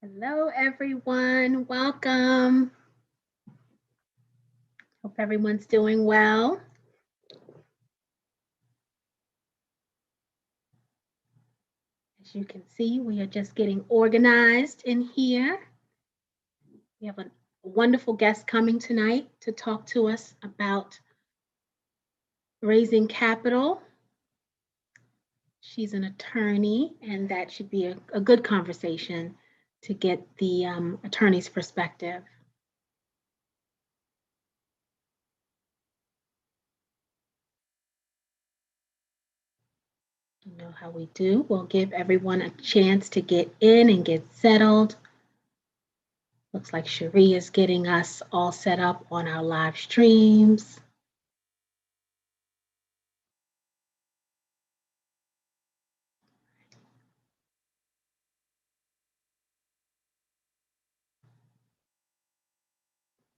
Hello, everyone. Welcome. Hope everyone's doing well. As you can see, we are just getting organized in here. We have a wonderful guest coming tonight to talk to us about raising capital. She's an attorney, and that should be a good conversation to get the attorney's perspective. You know how we do. We'll give everyone a chance to get in and get settled. Looks like Cherie is getting us all set up on our live streams.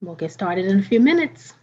We'll get started in a few minutes.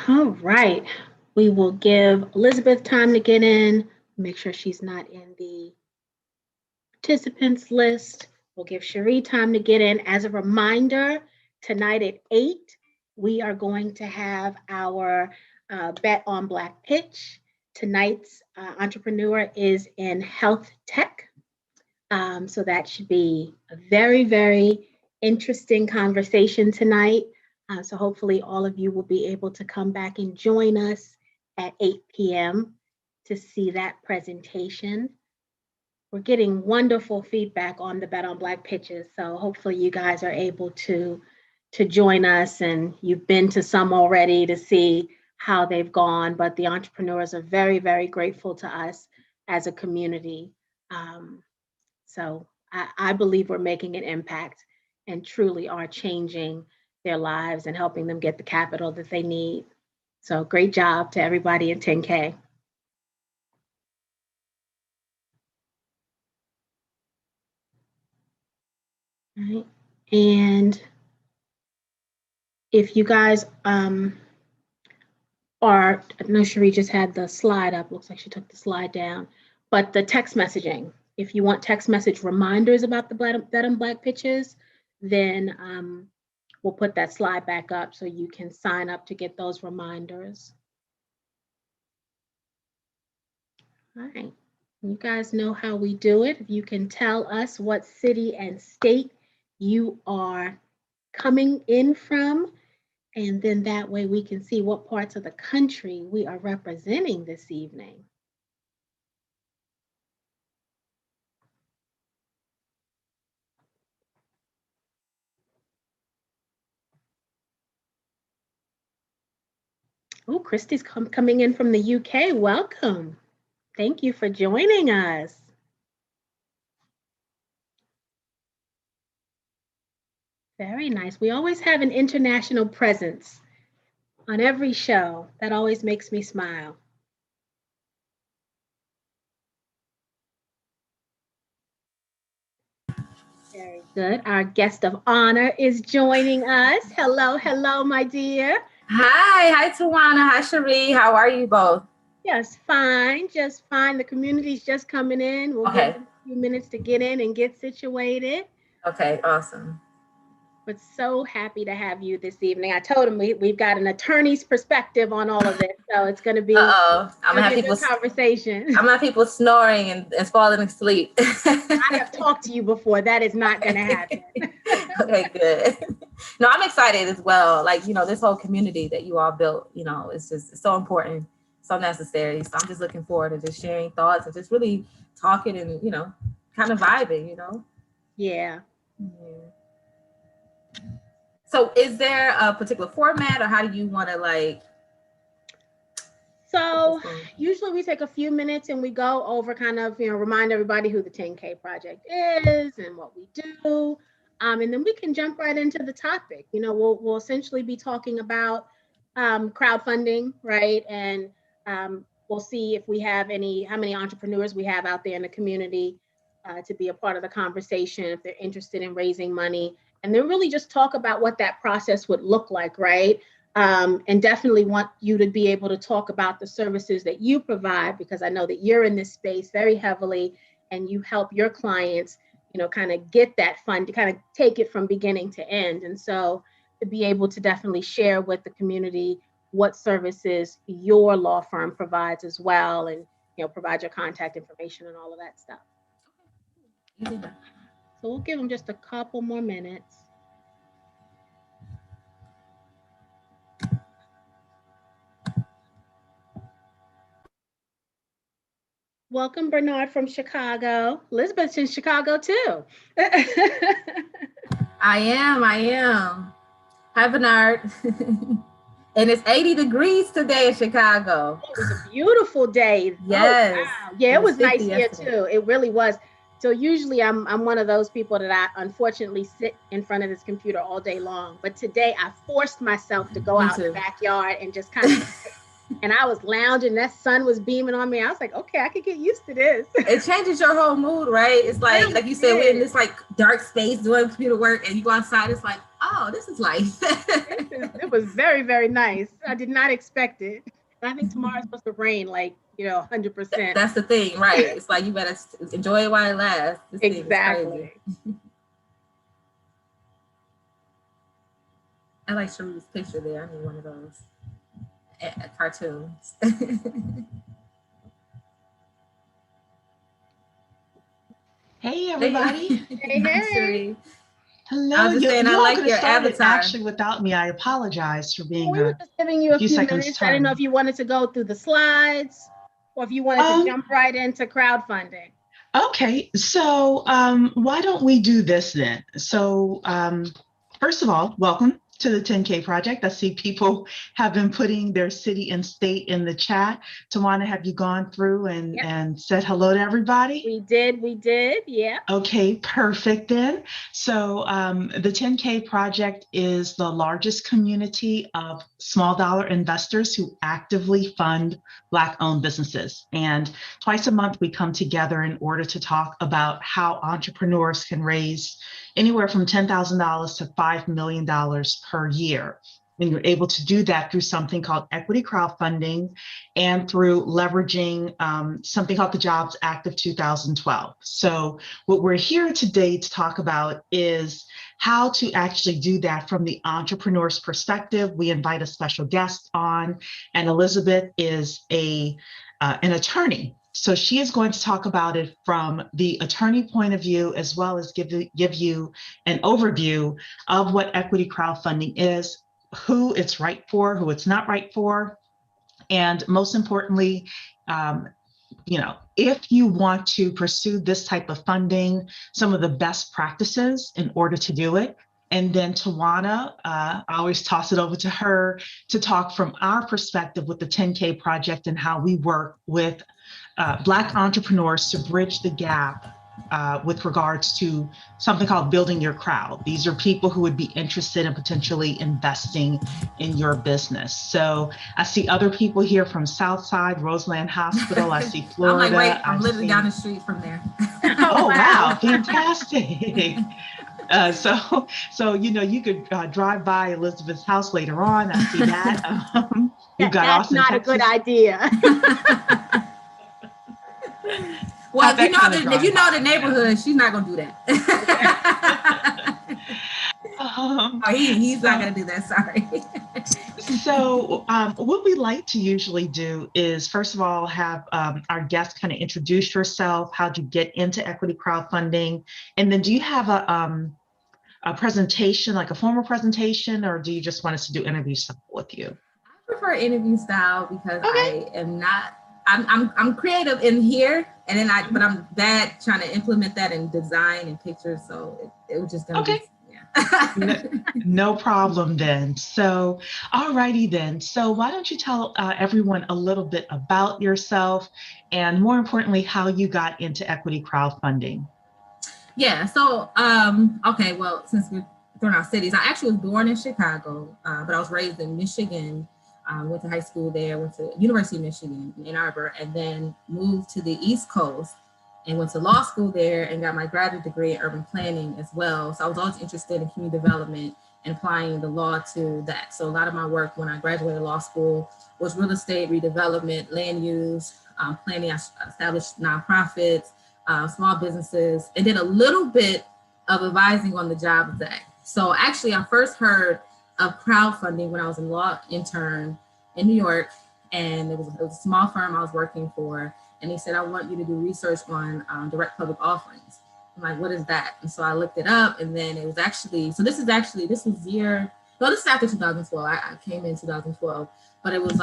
All right. We will give Elizabeth time to get in, make sure she's not in the participants list. We'll give Cherie time to get in. As a reminder, tonight at 8, we are going to have our Bet on Black pitch. Tonight's entrepreneur is in health tech. So that should be a very, very interesting conversation tonight. So hopefully all of you will be able to come back and join us at 8 p.m. to see that presentation. We're getting wonderful feedback on the Bet on Black pitches. So hopefully you guys are able to join us, and you've been to some already to see how they've gone. But the entrepreneurs are very, very grateful to us as a community. So I believe we're making an impact and truly are changing their lives and helping them get the capital that they need. So great job to everybody at 10K. All right. And if you guys are, I know Cherie just had the slide up, looks like she took the slide down, but the text messaging, if you want text message reminders about the Bet on Black pitches, then we'll put that slide back up so you can sign up to get those reminders. All right. You guys know how we do it. If you can tell us what city and state you are coming in from, and then that way we can see what parts of the country we are representing this evening. Oh, Christy's coming in from the UK. Welcome. Thank you for joining us. Very nice. We always have an international presence on every show. That always makes me smile. Very good. Our guest of honor is joining us. Hello, hello, my dear. Hi, Tawana. Hi, Cherie. How are you both? Just fine, just fine. The community's just coming in. We'll give them a few minutes to get in and get situated. Okay, awesome. But so happy to have you this evening. I told him we've got an attorney's perspective on all of this, so it's going to be, I'm gonna have a good conversation. I'm gonna have people snoring and falling asleep. I have talked to you before. That is not going to happen. Okay, good. No, I'm excited as well. Like, this whole community that you all built, it's so important, so necessary. So I'm just looking forward to just sharing thoughts and just really talking and, kind of vibing, Yeah. So is there a particular format, or how do you want to So usually we take a few minutes and we go over kind of, remind everybody who the 10K project is and what we do. And then we can jump right into the topic. We'll essentially be talking about crowdfunding, right? And we'll see if we have how many entrepreneurs we have out there in the community to be a part of the conversation, if they're interested in raising money. And then really just talk about what that process would look like, right? And definitely want you to be able to talk about the services that you provide, because I know that you're in this space very heavily and you help your clients, kind of get that fund, to kind of take it from beginning to end. And so to be able to definitely share with the community what services your law firm provides as well, and, provide your contact information and all of that stuff. So we'll give them just a couple more minutes. Welcome, Bernard from Chicago. Elizabeth's in Chicago too. I am. Hi, Bernard. And it's 80 degrees today in Chicago. It was a beautiful day. Yes. Oh, wow. Yeah, it was nice here too. It really was. So usually I'm one of those people that I unfortunately sit in front of this computer all day long. But today I forced myself to go out in the backyard and just kind of and I was lounging, that sun was beaming on me. I was like, okay, I could get used to this. It changes your whole mood, right? It's like you said, we're in this dark space doing computer work, and you go outside, it's like, oh, this is life. It was very, very nice. I did not expect it. I think tomorrow's supposed to rain 100%. That's the thing, right? It's like you better enjoy it while it lasts. This exactly. I like Cherie's picture there. I need one of those cartoons. Hey everybody. Hey. Hello. I was just saying, I like your avatar. Actually, without me, I apologize for being we were just giving you a few minutes. Time. I didn't know if you wanted to go through the slides or if you wanted to jump right into crowdfunding. Okay, so why don't we do this then? So first of all, welcome to the 10K project. I see people have been putting their city and state in the chat. Tawana, have you gone through and said hello to everybody? We did, yeah. Okay, perfect then. So the 10K project is the largest community of small dollar investors who actively fund Black-owned businesses. And twice a month we come together in order to talk about how entrepreneurs can raise anywhere from $10,000 to $5 million per year. And you're able to do that through something called equity crowdfunding and through leveraging something called the Jobs Act of 2012. So what we're here today to talk about is how to actually do that from the entrepreneur's perspective. We invite a special guest on, and Elizabeth is an attorney. So she is going to talk about it from the attorney point of view, as well as give you an overview of what equity crowdfunding is, who it's right for, who it's not right for, and most importantly, if you want to pursue this type of funding, some of the best practices in order to do it. And then Tawana, I always toss it over to her to talk from our perspective with the 10K project and how we work with Black entrepreneurs to bridge the gap with regards to something called building your crowd. These are people who would be interested in potentially investing in your business. So I see other people here from Southside, Roseland Hospital. I see Florida. I'm like, wait, I'm literally down the street from there. Oh, wow, fantastic. So you could drive by Elizabeth's house later on. I see that. That's not a good idea. Well, Have that kind of if you know the drive. neighborhood, she's not gonna do that. He's not gonna do that. Sorry. So, what we like to usually do is, first of all, have our guests kind of introduce yourself, how'd you get into equity crowdfunding, and then do you have a presentation, like a formal presentation, or do you just want us to do interview style with you? I prefer interview style because Okay. I am not. I'm creative in here, and then but I'm bad trying to implement that in design and pictures. So it was just gonna Okay. be. Yeah. No problem then. So, all righty then. So why don't you tell everyone a little bit about yourself and more importantly, how you got into equity crowdfunding? Yeah. So, okay. Well, since we're throwing out cities, I actually was born in Chicago, but I was raised in Michigan. Went to high school there, went to University of Michigan in Ann Arbor, and then moved to the East Coast and went to law school there and got my graduate degree in urban planning as well. So I was always interested in community development and applying the law to that. So a lot of my work when I graduated law school was real estate, redevelopment, land use, planning. I established nonprofits, small businesses, and did a little bit of advising on the Jobs Act. So actually, I first heard of crowdfunding when I was a law intern in New York, and it was a small firm I was working for, and they said, I want you to do research on direct public offerings. I'm like, what is that? And so I looked it up, and then it was actually, so this is after 2012. I came in 2012, but it was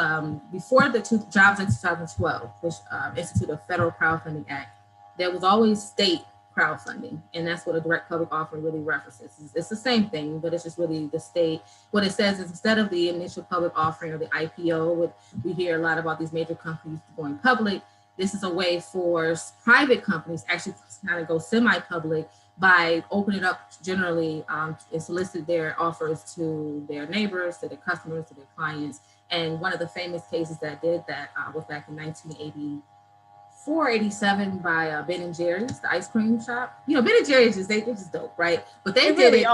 before the Jobs Act 2012, which instituted a federal crowdfunding act. There was always state crowdfunding, and that's what a direct public offering really references. It's the same thing, but it's just really the state. What it says is instead of the initial public offering or the IPO, we hear a lot about these major companies going public. This is a way for private companies actually kind of go semi-public by opening up generally and solicit their offers to their neighbors, to their customers, to their clients. And one of the famous cases that did that was back in 1984, 87 by Ben and Jerry's, the ice cream shop. You know, Ben and Jerry's they're just dope, right? But they did it.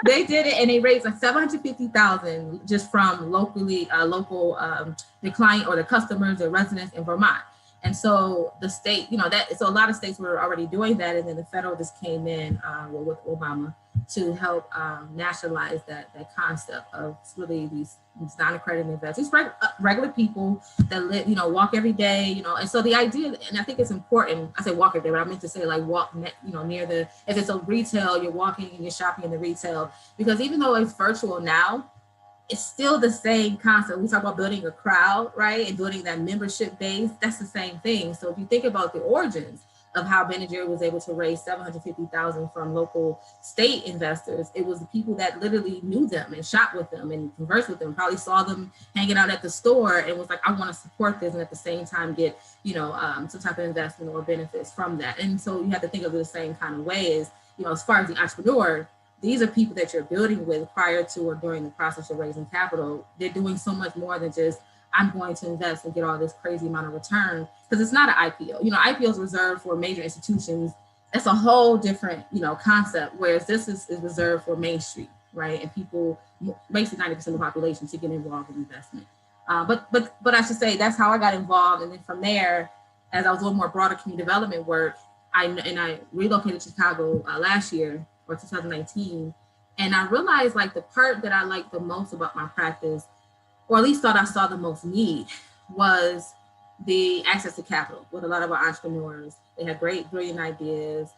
They did it, and they raised like $750,000 just from local the client or the customers, the residents in Vermont. And so the state, so a lot of states were already doing that, and then the federal just came in with Obama to help nationalize that concept of really these non-accredited investors, regular people that live, walk every day, and so the idea, and I think it's important, I say walk every day, but I meant to say like walk, near if it's a retail, you're walking and you're shopping in the retail, because even though it's virtual now, it's still the same concept. We talk about building a crowd, right? And building that membership base, that's the same thing. So if you think about the origins of how Ben & Jerry was able to raise $750,000 from local state investors, it was the people that literally knew them and shopped with them and conversed with them, probably saw them hanging out at the store and was like, I want to support this, and at the same time get, some type of investment or benefits from that. And so you have to think of it the same kind of way as, as far as the entrepreneur, these are people that you're building with prior to or during the process of raising capital. They're doing so much more than just, I'm going to invest and get all this crazy amount of return, because it's not an IPO. IPO is reserved for major institutions. That's a whole different, concept, whereas this is reserved for Main Street, right? And people, basically 90% of the population, to get involved in investment. But I should say that's how I got involved. And then from there, as I was doing more broader community development work, I relocated to Chicago last year, or 2019. And I realized like the part that I liked the most about my practice, or at least thought I saw the most need, was the access to capital with a lot of our entrepreneurs. They had great, brilliant ideas.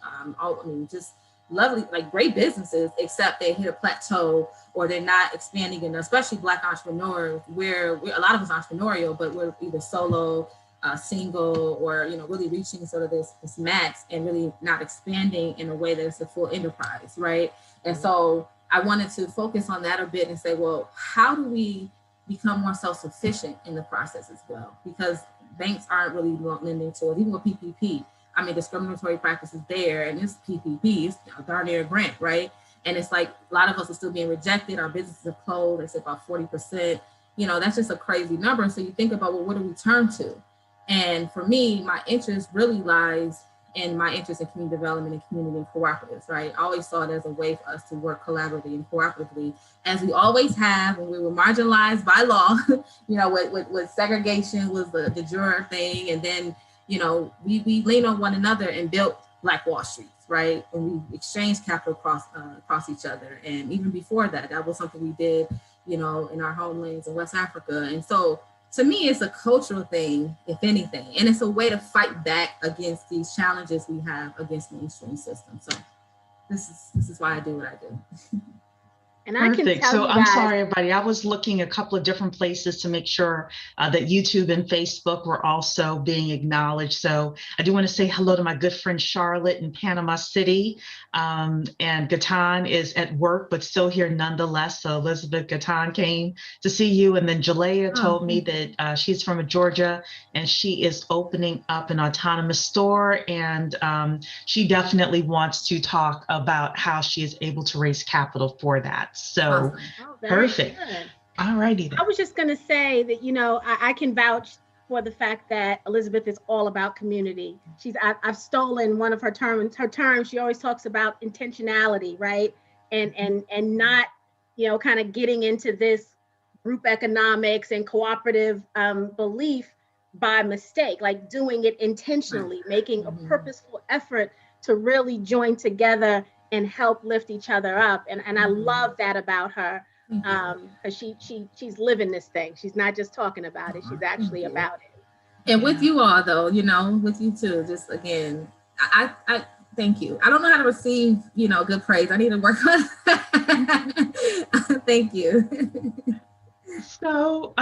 Just lovely, like great businesses, except they hit a plateau or they're not expanding enough, especially Black entrepreneurs, where a lot of us entrepreneurial, but we're either solo, single, or really reaching sort of this max and really not expanding in a way that it's a full enterprise, right? And so I wanted to focus on that a bit and say, well, how do we become more self-sufficient in the process as well? Because banks aren't really lending to us, even with PPP. Discriminatory practices there, and this PPP is darn near a grant, right? And it's like a lot of us are still being rejected. Our businesses are closed. It's about 40%. That's just a crazy number. So you think about, well, what do we turn to? And for me, my interest really lies in my interest in community development and community and cooperatives, right? I always saw it as a way for us to work collaboratively and cooperatively, as we always have when we were marginalized by law, with segregation was the juror thing. And then, we leaned on one another and built Black Wall Streets, right? And we exchanged capital across each other. And even before that, that was something we did, in our homelands in West Africa. And so to me, it's a cultural thing, if anything, and it's a way to fight back against these challenges we have against mainstream systems. So this is why I do what I do. And I can Perfect. tell So you I'm guys, sorry, everybody. I was looking a couple of different places to make sure that YouTube and Facebook were also being acknowledged. So I do want to say hello to my good friend Charlotte in Panama City. And Gatan is at work, but still here nonetheless. So Elizabeth Gatan came to see you. And then Jalea told me that she's from Georgia and she is opening up an autonomous store. And she definitely wants to talk about how she is able to raise capital for that. So perfect. Good. All righty then. I was just going to say that, I can vouch for the fact that Elizabeth is all about community. I've stolen one of her terms. Her term, she always talks about intentionality, right? And not, kind of getting into this group economics and cooperative belief by mistake, like doing it intentionally, making a purposeful effort to really join together and help lift each other up. And I love that about her. Because she's living this thing. She's not just talking about it, she's actually about it. And with you all though, with you too, just again, I thank you. I don't know how to receive, good praise. I need to work on that. Thank you. So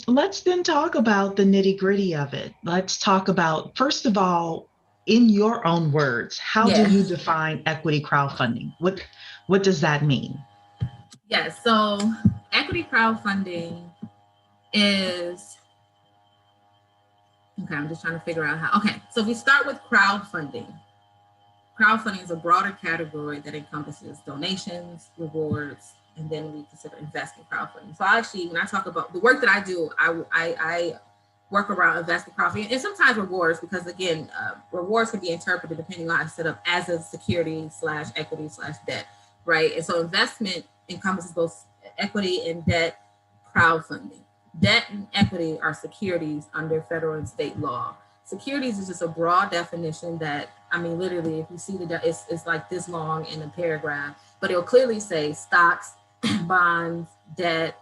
let's then talk about the nitty gritty of it. Let's talk about, first of all, in your own words, how do you define equity crowdfunding? What does that mean? Yes, so equity crowdfunding is, okay, I'm just trying to figure out how. Okay, so if we start with crowdfunding. Crowdfunding is a broader category that encompasses donations, rewards, and then we consider investment crowdfunding. So actually, when I talk about the work that I do, I work around investment crowdfunding and sometimes rewards, because again, rewards can be interpreted depending on how it's set up as a security / equity / debt, right? And so investment encompasses both equity and debt crowdfunding. Debt and equity are securities under federal and state law. Securities is just a broad definition that, literally, if you see it's like this long in a paragraph, but it'll clearly say stocks, bonds, debt,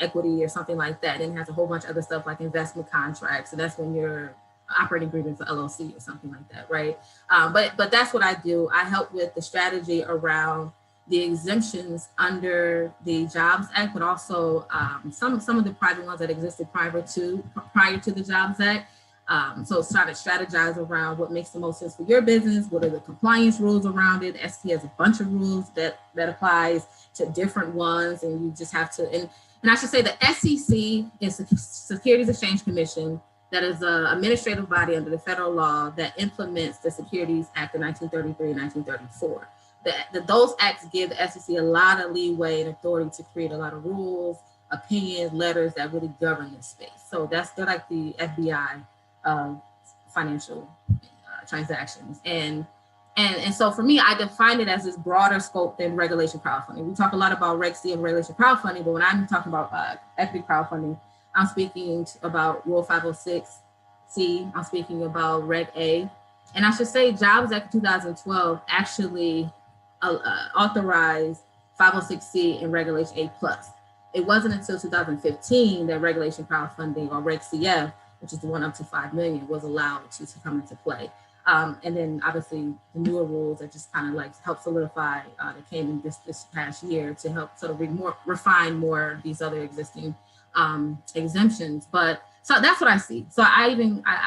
equity, or something like that. And it has a whole bunch of other stuff like investment contracts. And that's when you're operating agreement for LLC or something like that, right? But that's what I do. I help with the strategy around the exemptions under the Jobs Act, but also some of the private ones that existed prior to the Jobs Act. So try to strategize around what makes the most sense for your business. What are the compliance rules around it? ST has a bunch of rules that applies to different ones, and you just have to. And I should say the SEC is the Securities Exchange Commission. That is an administrative body under the federal law that implements the Securities Act of 1933 and 1934. Those acts give the SEC a lot of leeway and authority to create a lot of rules, opinions, letters that really govern this space. So they're like the FBI of financial transactions. And so for me, I define it as this broader scope than regulation crowdfunding. We talk a lot about Reg C and regulation crowdfunding, but when I'm talking about equity crowdfunding, I'm speaking about Rule 506C, I'm speaking about Reg A. And I should say Jobs Act 2012 actually authorized 506C and Regulation A+. It wasn't until 2015 that regulation crowdfunding, or Reg CF, which is the one up to 5 million, was allowed to come into play. And then obviously the newer rules that just kind of like help solidify that came in this past year to help sort of refine more these other existing exemptions. But so that's what I see. So I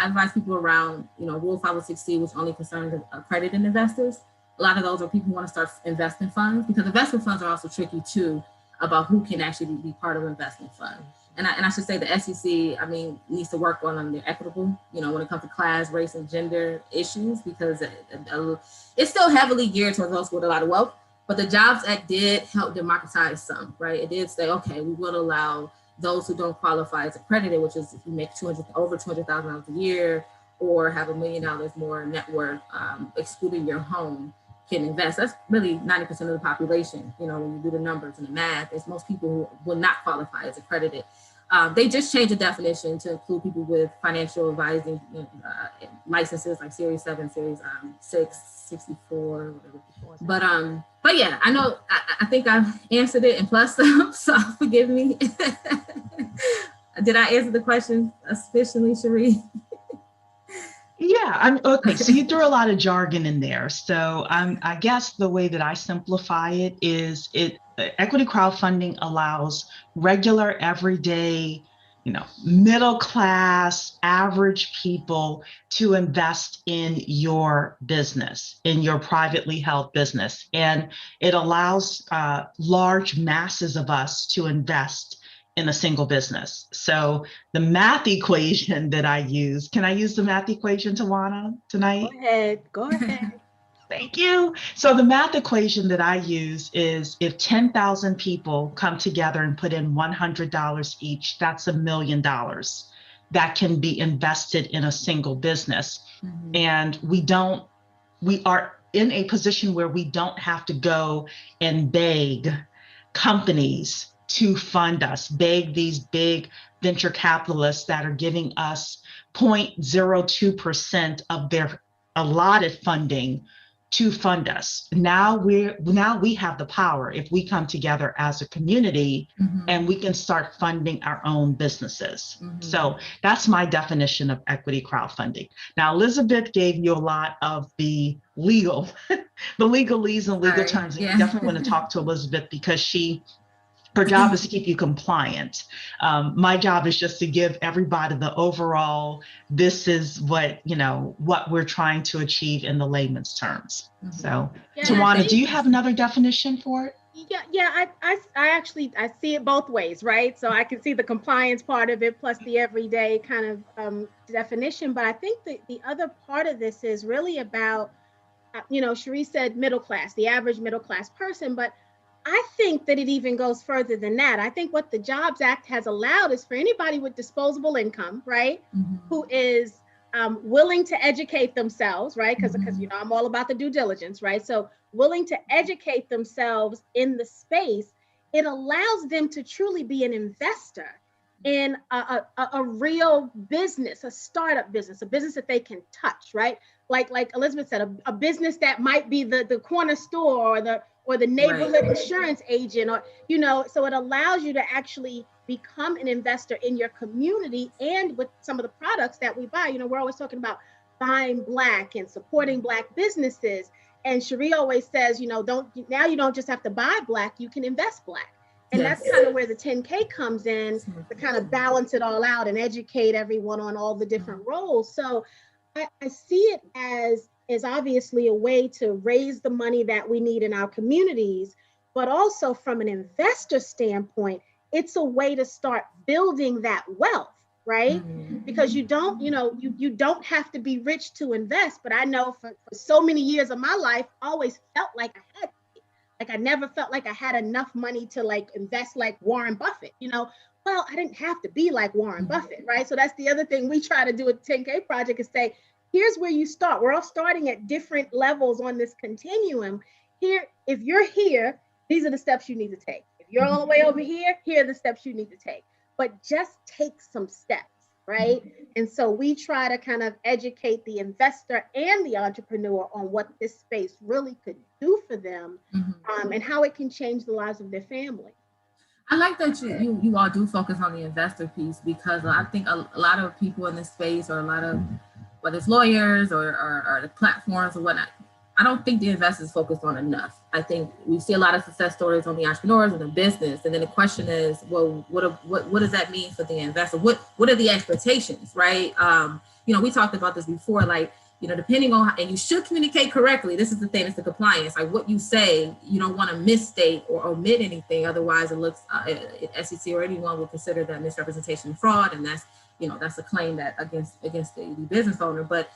advise people around, Rule 506C, which only concerns accredited investors. A lot of those are people who want to start investment funds, because investment funds are also tricky too about who can actually be part of an investment fund. And I should say the SEC, needs to work on their equitable, when it comes to class, race, and gender issues, because it's still heavily geared towards those with a lot of wealth. But the Jobs Act did help democratize some, right? It did say, okay, we will allow those who don't qualify as accredited, which is if you make over $200,000 a year or have $1 million more net worth, excluding your home, can invest. That's really 90% of the population. When you do the numbers and the math, it's most people who will not qualify as accredited. They just changed the definition to include people with financial advising licenses like Series 7, Series 6, 64, whatever. But yeah, I know, I think I've answered it and plus some, so forgive me. Did I answer the question sufficiently, Cherie? Yeah, I'm okay. So you threw a lot of jargon in there. So I guess the way that I simplify it is equity crowdfunding allows regular, everyday, middle class, average people to invest in your business, in your privately held business. And it allows large masses of us to invest in a single business. So the math equation that I use, can I use the math equation, Tawana, tonight? Go ahead. Thank you. So the math equation that I use is if 10,000 people come together and put in $100 each, that's $1 million that can be invested in a single business. Mm-hmm. And we are in a position where we don't have to go and beg companies to fund us, beg these big venture capitalists that are giving us 0.02% of their allotted funding to fund us. Now we have the power if we come together as a community, mm-hmm. and we can start funding our own businesses. Mm-hmm. So that's my definition of equity crowdfunding. Now, Elizabeth gave you a lot of the legalese and legal terms. Yeah. You definitely want to talk to Elizabeth because her job is to keep you compliant. My job is just to give everybody the overall, this is what we're trying to achieve in the layman's terms. Mm-hmm. So, yeah, Tawana, do you have another definition for it? Yeah, I actually see it both ways, right? So I can see the compliance part of it plus the everyday kind of definition. But I think the other part of this is really about, Cherie said middle class, the average middle class person, but I think that it even goes further than that. I think what the Jobs Act has allowed is for anybody with disposable income, right, mm-hmm. who is willing to educate themselves, right, because mm-hmm. I'm all about the due diligence, right? So willing to educate themselves in the space, it allows them to truly be an investor in a real business, a startup business, a business that they can touch, right? Like Elizabeth said, a business that might be the corner store or the neighborhood right. insurance agent, or, so it allows you to actually become an investor in your community and with some of the products that we buy. We're always talking about buying Black and supporting Black businesses. And Cherie always says, you don't just have to buy Black, you can invest Black. And yes. That's kind of where the 10K comes in to kind of balance it all out and educate everyone on all the different roles. So I see it as obviously a way to raise the money that we need in our communities, but also from an investor standpoint, it's a way to start building that wealth, right? Mm-hmm. Because you don't have to be rich to invest. But I know for so many years of my life, I always felt like I had, I never felt like I had enough money to invest like Warren Buffett, Well, I didn't have to be like Warren Buffett, right? So that's the other thing we try to do at 10K Project is say, here's where you start. We're all starting at different levels on this continuum. Here, if you're here, these are the steps you need to take. If you're all the way over here, here are the steps you need to take. But just take some steps, right? And so we try to kind of educate the investor and the entrepreneur on what this space really could do for them, mm-hmm. And how it can change the lives of their family. I like that you all do focus on the investor piece, because I think a lot of people in this space, or a lot of, whether it's lawyers or the platforms or whatnot, I don't think the investors focused on enough. I think we see a lot of success stories on the entrepreneurs and the business. And then the question is, well, what does that mean for the investor? What are the expectations, right? We talked about this before, depending on how, and you should communicate correctly. This is the thing, it's the compliance. Like what you say, you don't want to misstate or omit anything. Otherwise it looks, SEC or anyone will consider that misrepresentation and fraud. And that's a claim that against the business owner. But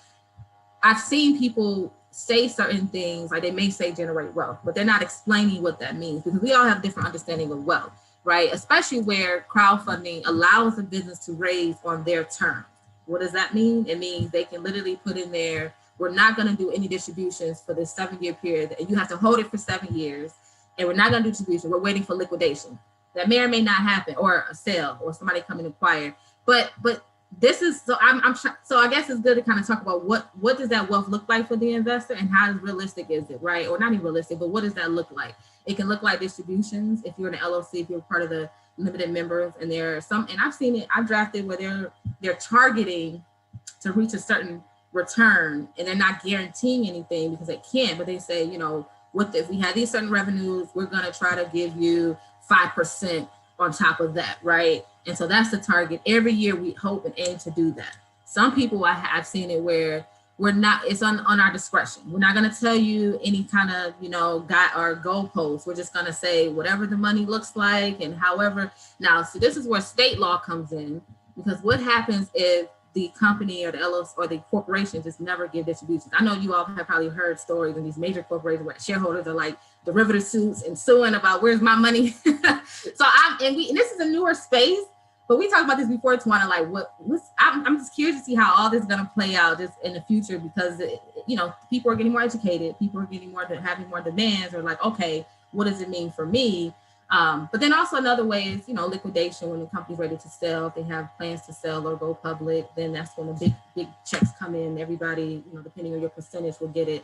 I've seen people say certain things, like they may say generate wealth, but they're not explaining what that means, because we all have different understanding of wealth, right? Especially where crowdfunding allows a business to raise on their terms. What does that mean? It means they can literally put in there, we're not going to do any distributions for this 7-year period, and you have to hold it for 7 years, and we're not going to do distribution. We're waiting for liquidation. that may or may not happen, or a sale, or somebody come and acquire. But this is, so so I guess it's good to kind of talk about what does that wealth look like for the investor, and how realistic is it, right? Or not even realistic, but what does that look like? It can look like distributions if you're in an LLC, if you're part of the limited members, and there are some, and I've seen it, I've drafted where they're targeting to reach a certain return, and they're not guaranteeing anything because they can't, but they say, you know, if we have these certain revenues, we're going to try to give you 5% on top of that, right? And so that's the target. Every year we hope and aim to do that. Some people, I've seen it where we're not, it's on our discretion. We're not going to tell you any kind of, you know, goalposts. We're just going to say whatever the money looks like, and however. Now, so this is where state law comes in, because what happens if the company or the LLC or the corporation just never give distributions? I know you all have probably heard stories of these major corporations where shareholders are like derivative suits and suing about where's my money. So and this is a newer space, but we talked about this before, Tawana, like I'm just curious to see how all this is going to play out just in the future, because you know, people are getting more educated, people are getting having more demands, or like, okay, what does it mean for me? But then also another way is, you know, liquidation. When the company's ready to sell, if they have plans to sell or go public, then that's when the big checks come in. Everybody, you know, depending on your percentage, will get it.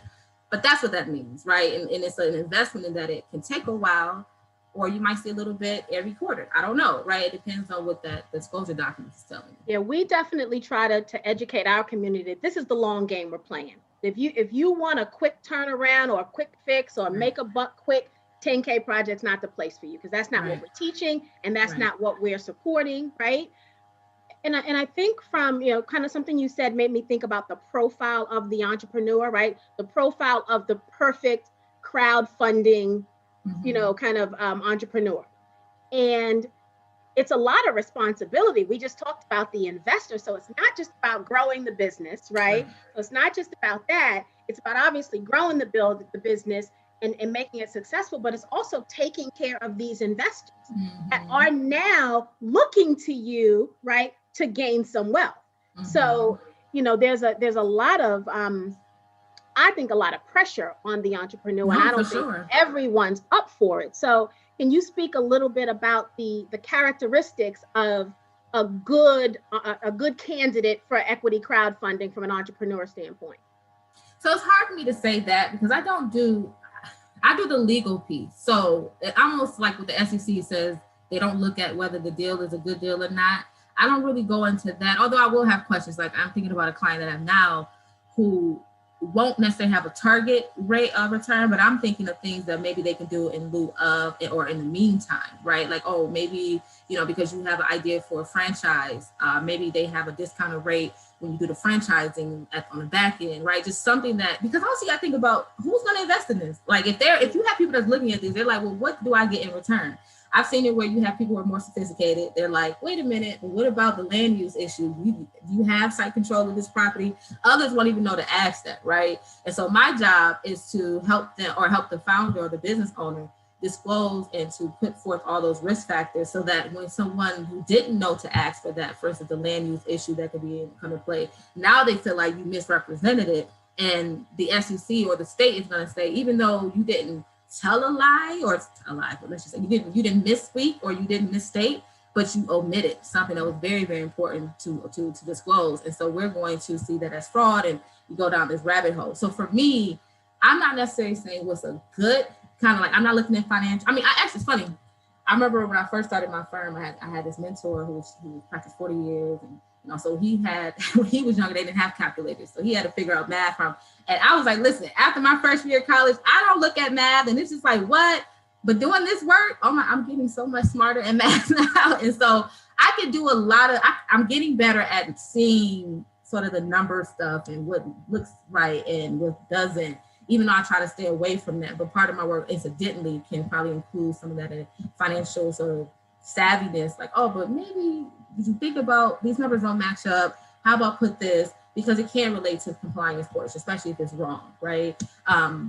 But that's what that means, right? And it's an investment in that it can take a while, or you might see a little bit every quarter. I don't know, right? It depends on what that disclosure document is telling you. Yeah, we definitely try to educate our community that this is the long game we're playing. If you want a quick turnaround or a quick fix or make a buck quick, 10K Project's not the place for you, because that's not what we're teaching, and that's not what we're supporting, right? And I think from, you know, kind of something you said made me think about the profile of the entrepreneur, right? The profile of the perfect crowdfunding, you know, kind of entrepreneur. And it's a lot of responsibility. We just talked about the investor. So it's not just about growing the business, right? So it's not just about that. It's about obviously growing the business and making it successful, but it's also taking care of these investors that are now looking to you, right, to gain some wealth. So, you know, there's a lot of, I think a lot of pressure on the entrepreneur, and I don't think everyone's up for it. So can you speak a little bit about the characteristics of a good candidate for equity crowdfunding from an entrepreneur standpoint? So it's hard for me to say that, because I do the legal piece. So it almost like what the SEC says, they don't look at whether the deal is a good deal or not. I don't really go into that, although I will have questions. Like, I'm thinking about a client that I have now who won't necessarily have a target rate of return, but I'm thinking of things that maybe they can do in lieu of or in the meantime, right? Like, oh, maybe, you know, because you have an idea for a franchise, maybe they have a discounted rate when you do the franchising on the back end, right? Just something that, because also I think about who's going to invest in this. Like, if you have people that's looking at this, they're like, well, what do I get in return? I've seen it where you have people who are more sophisticated. They're like, wait a minute, but what about the land use issue? You have site control of this property. Others won't even know to ask that, right? And so my job is to help them, or help the founder or the business owner disclose and to put forth all those risk factors, so that when someone who didn't know to ask for that, for instance, the land use issue that could be come to play, now they feel like you misrepresented it, and the SEC or the state is going to say, even though you didn't tell a lie, but let's just say you didn't misspeak or you didn't misstate, but you omitted something that was very, very important to disclose. And so we're going to see that as fraud, and you go down this rabbit hole. So for me, I'm not necessarily saying what's a good kind of, like, I'm not looking at financial. I mean, it's funny. I remember when I first started my firm, I had this mentor who practiced 40 years, and you know, so he had, when he was younger, they didn't have calculators, so he had to figure out math from. And I was like, listen, after my first year of college, I don't look at math, and it's just like, what? But doing this work, I'm getting so much smarter at math now, and so I can do a lot of. I'm getting better at seeing sort of the number stuff and what looks right and what doesn't. Even though I try to stay away from that, but part of my work incidentally can probably include some of that financial sort of savviness, like, oh, but maybe you think about these numbers don't match up. How about put this, because it can relate to compliance portion, especially if it's wrong, right?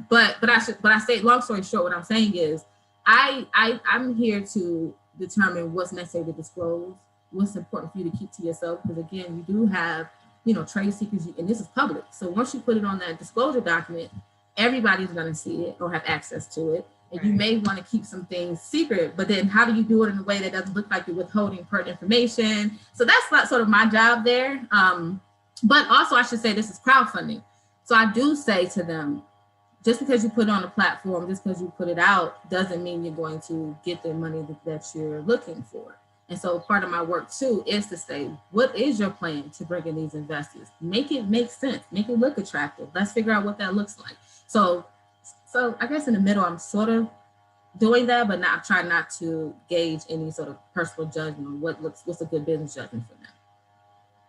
But I say, long story short, what I'm saying is I'm here to determine what's necessary to disclose, what's important for you to keep to yourself, because again, you do have, you know, trade secrets, and this is public. So once you put it on that disclosure document, everybody's going to see it or have access to it. And you may want to keep some things secret, but then how do you do it in a way that doesn't look like you're withholding pertinent information? So that's not sort of my job there. But also I should say this is crowdfunding. So I do say to them, just because you put it on a platform, just because you put it out, doesn't mean you're going to get the money that you're looking for. And so part of my work too is to say, what is your plan to bring in these investors? Make it make sense, make it look attractive. Let's figure out what that looks like. So I guess in the middle, I'm sort of doing that, but not trying not to gauge any sort of personal judgment on what's a good business judgment for them.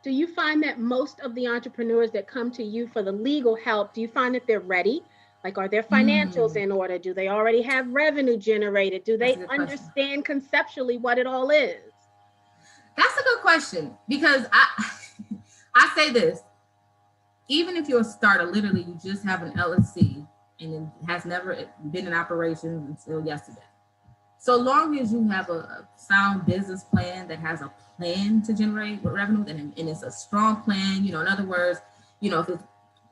Do you find that most of the entrepreneurs that come to you for the legal help, do you find that they're ready? Like, are their financials in order? Do they already have revenue generated? Do they understand conceptually what it all is? That's a good question, because I say this, even if you're a starter, literally you just have an LLC and it has never been in operation until yesterday. So long as you have a sound business plan that has a plan to generate revenue, and it's a strong plan, in other words, if it's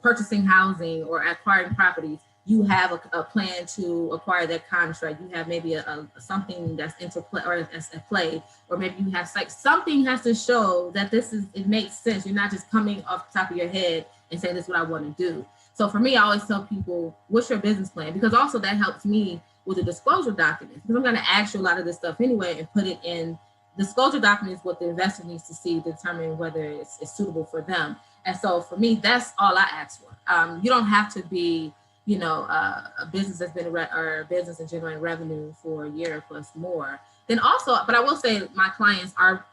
purchasing housing or acquiring properties, you have a plan to acquire that contract. You have maybe something that's into play or that's at play, or maybe you have something has to show that it makes sense. You're not just coming off the top of your head and saying, this is what I want to do. So for me, I always tell people, what's your business plan? Because also that helps me with the disclosure documents, because I'm going to ask you a lot of this stuff anyway and put it in disclosure documents, what the investor needs to see to determine whether it's suitable for them. And so for me, that's all I ask for. You don't have to be, a business that's been or a business and generating revenue for a year plus more. Then also, but I will say my clients are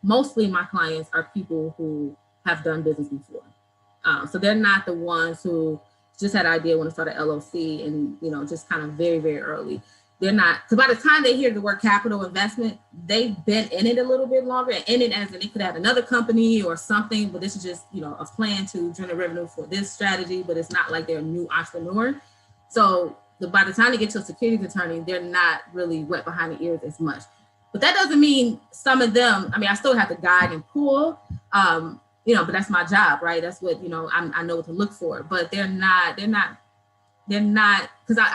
mostly my clients are people who have done business before. So they're not the ones who just had an idea when to start an LLC and, just kind of very, very early. They're not, because by the time they hear the word capital investment, they've been in it a little bit longer, and in it as in they could have another company or something, but this is just, a plan to generate revenue for this strategy, but it's not like they're a new entrepreneur. So by the time they get to a securities attorney, they're not really wet behind the ears as much. But that doesn't mean some of them, I still have to guide and pull, but that's my job, right? That's what, I know what to look for, but they're not, because I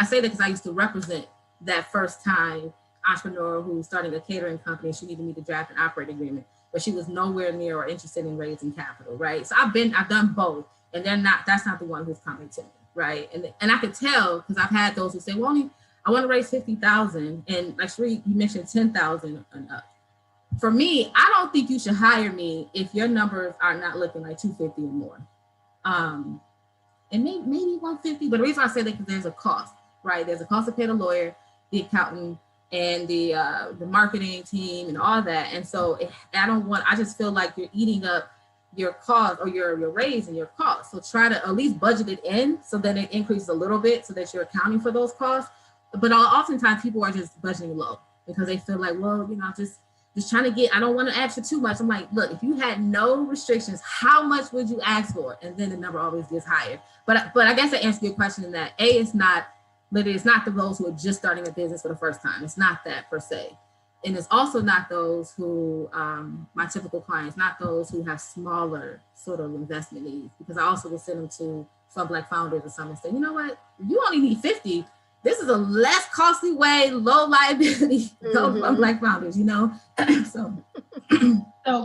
say that because I used to represent that first time entrepreneur who's starting a catering company. She needed me to draft an operating agreement, but she was nowhere near or interested in raising capital, right? So I've done both, and that's not the one who's coming to me, right? And I could tell, because I've had those who say, well, I want to raise 50,000, and like Sheree, you mentioned 10,000 and up. For me, I don't think you should hire me if your numbers are not looking like 250 or more. And maybe 150, but the reason I say that because there's a cost, right? There's a cost to pay the lawyer, the accountant, and the marketing team and all that. And so I just feel like you're eating up your cost or your raise and your cost. So try to at least budget it in so that it increases a little bit so that you're accounting for those costs. But oftentimes people are just budgeting low because they feel like, well, just trying to I don't want to ask for too much. I'm like, look, if you had no restrictions, how much would you ask for? And then the number always gets higher. But I guess I answered your question in that it's not those who are just starting a business for the first time. It's not that per se. And it's also not those who, my typical clients, not those who have smaller sort of investment needs, because I also will send them to some Black founders or something and say, you know what, you only need 50. This is a less costly way, low liability, go from Black founders, So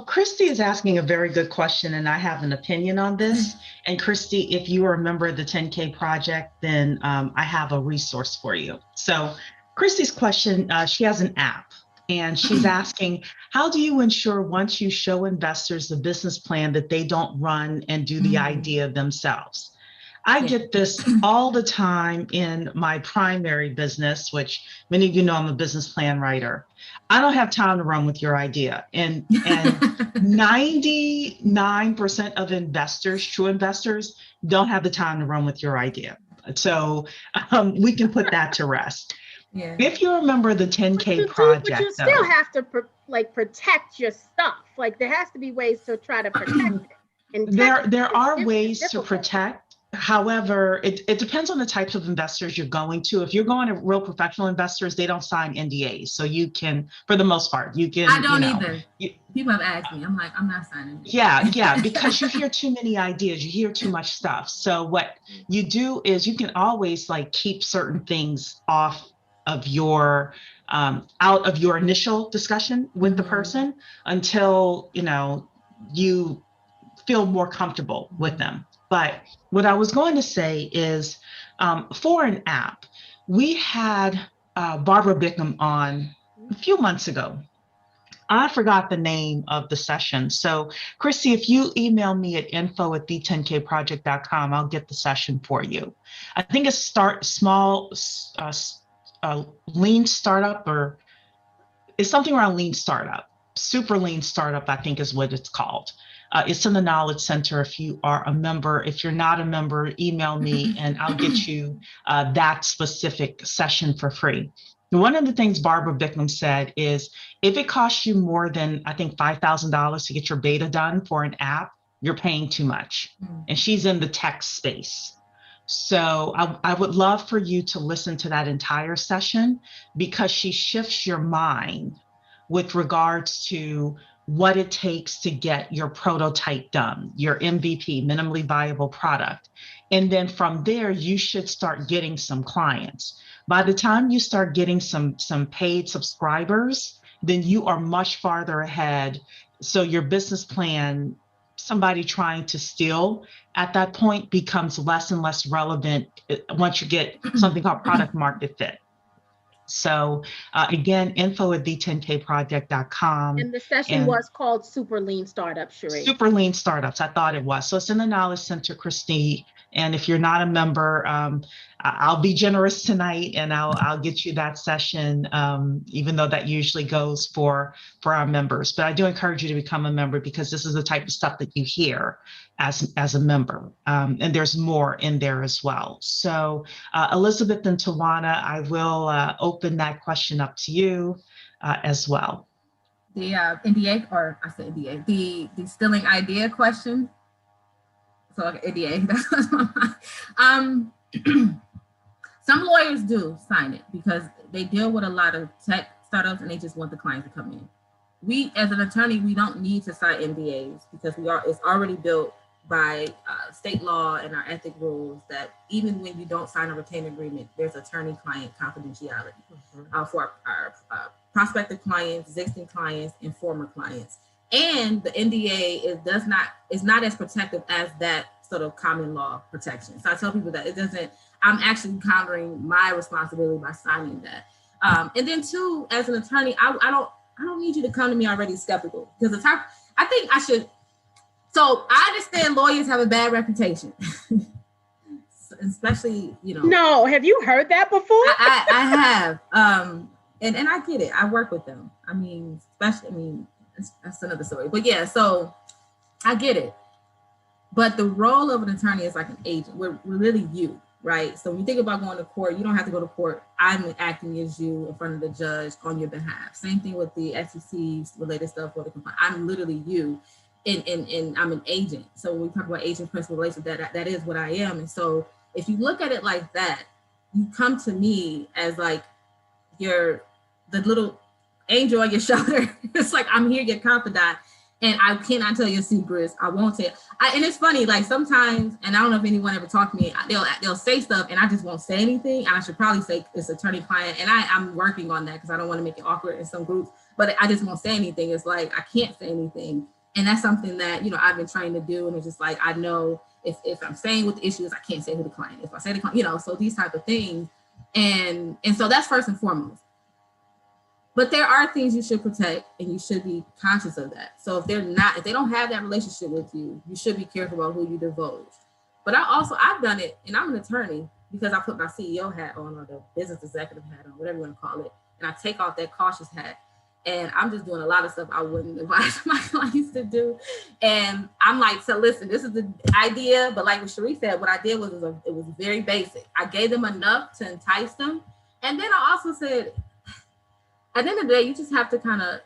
Christy is asking a very good question, and I have an opinion on this. And Christy, if you are a member of the 10K Project, then I have a resource for you. So Christy's question, she has an app, and she's asking, how do you ensure once you show investors the business plan that they don't run and do the idea themselves? I get this all the time in my primary business, which many of you know I'm a business plan writer. I don't have time to run with your idea. And 99% of investors, true investors, don't have the time to run with your idea. So we can put that to rest. Yeah. If you remember the 10K Project, but you still have to protect your stuff. Like there has to be ways to try to protect it. There are ways to protect. However, it depends on the types of investors you're going to. If you're going to real professional investors, they don't sign NDAs. So you can, for the most part, you can, I don't either. you, People have asked me. I'm like, I'm not signing it. yeah, because you hear too many ideas, you hear too much stuff. So what you do is you can always like keep certain things off of your out of your initial discussion with the person until you feel more comfortable with them. But what I was going to say is for an app, we had Barbara Bickham on a few months ago. I forgot the name of the session. So, Christy, if you email me at info@the10kproject.com, I'll get the session for you. I think it's start small, lean startup, or it's something around lean startup. Super lean startup, I think is what it's called. It's in the Knowledge Center if you are a member. If you're not a member, email me and I'll get you that specific session for free. One of the things Barbara Bickham said is if it costs you more than, I think, $5,000 to get your beta done for an app, you're paying too much. And she's in the tech space. So I would love for you to listen to that entire session because she shifts your mind with regards to what it takes to get your prototype done, your MVP, minimally viable product. And then from there, you should start getting some clients. By the time you start getting some paid subscribers, then you are much farther ahead. So your business plan, somebody trying to steal at that point becomes less and less relevant once you get something called product market fit. So again, info@the10kproject.com. And the session was called Super Lean Startup, Sheree. Super Lean Startups. I thought it was. So it's in the Knowledge Center, Christine. And if you're not a member, I'll be generous tonight and I'll get you that session, even though that usually goes for our members. But I do encourage you to become a member because this is the type of stuff that you hear as a member. And there's more in there as well. So Elizabeth and Tawana, I will open that question up to you as well. The NDA, or I said NDA, the stealing idea question. So like NDA, that's what's my mind. Some lawyers do sign it because they deal with a lot of tech startups and they just want the client to come in. We, as an attorney, we don't need to sign NDAs because it's already built by state law and our ethic rules that even when you don't sign a retainer agreement, there's attorney-client confidentiality for our prospective clients, existing clients, and former clients. And the NDA is not as protective as that sort of common law protection. So I tell people that I'm actually countering my responsibility by signing that. And then two, as an attorney, I don't need you to come to me already skeptical because I think I should. So I understand lawyers have a bad reputation, especially, No, have you heard that before? I have. And I get it. I work with them. That's another story. But yeah, so I get it. But the role of an attorney is like an agent. We're really you, right? So when you think about going to court, you don't have to go to court. I'm acting as you in front of the judge on your behalf. Same thing with the SEC related stuff. I'm literally you. And I'm an agent. So when we talk about agent principal relationship, that is what I am. And so if you look at it like that, you come to me as like the little angel on your shoulder. It's like, I'm here, your confidant, and I cannot tell your secrets. I won't tell. And it's funny, like sometimes, and I don't know if anyone ever talked to me, they'll say stuff and I just won't say anything. And I should probably say it's attorney-client. And I'm working on that because I don't want to make it awkward in some groups, but I just won't say anything. It's like, I can't say anything. And that's something that, I've been trying to do. And it's just like, I know if I'm saying what the issue is, I can't say who the client is. If I say the client, so these type of things. And so that's first and foremost. But there are things you should protect and you should be conscious of that. So if they don't have that relationship with you, you should be careful about who you divulge. But I've done it, and I'm an attorney because I put my CEO hat on, or the business executive hat on, whatever you want to call it. And I take off that cautious hat. And I'm just doing a lot of stuff I wouldn't advise my clients to do. And I'm like, so listen, this is the idea. But like what Sheree said, what I did was it was very basic. I gave them enough to entice them. And then I also said, at the end of the day, you just have to kind of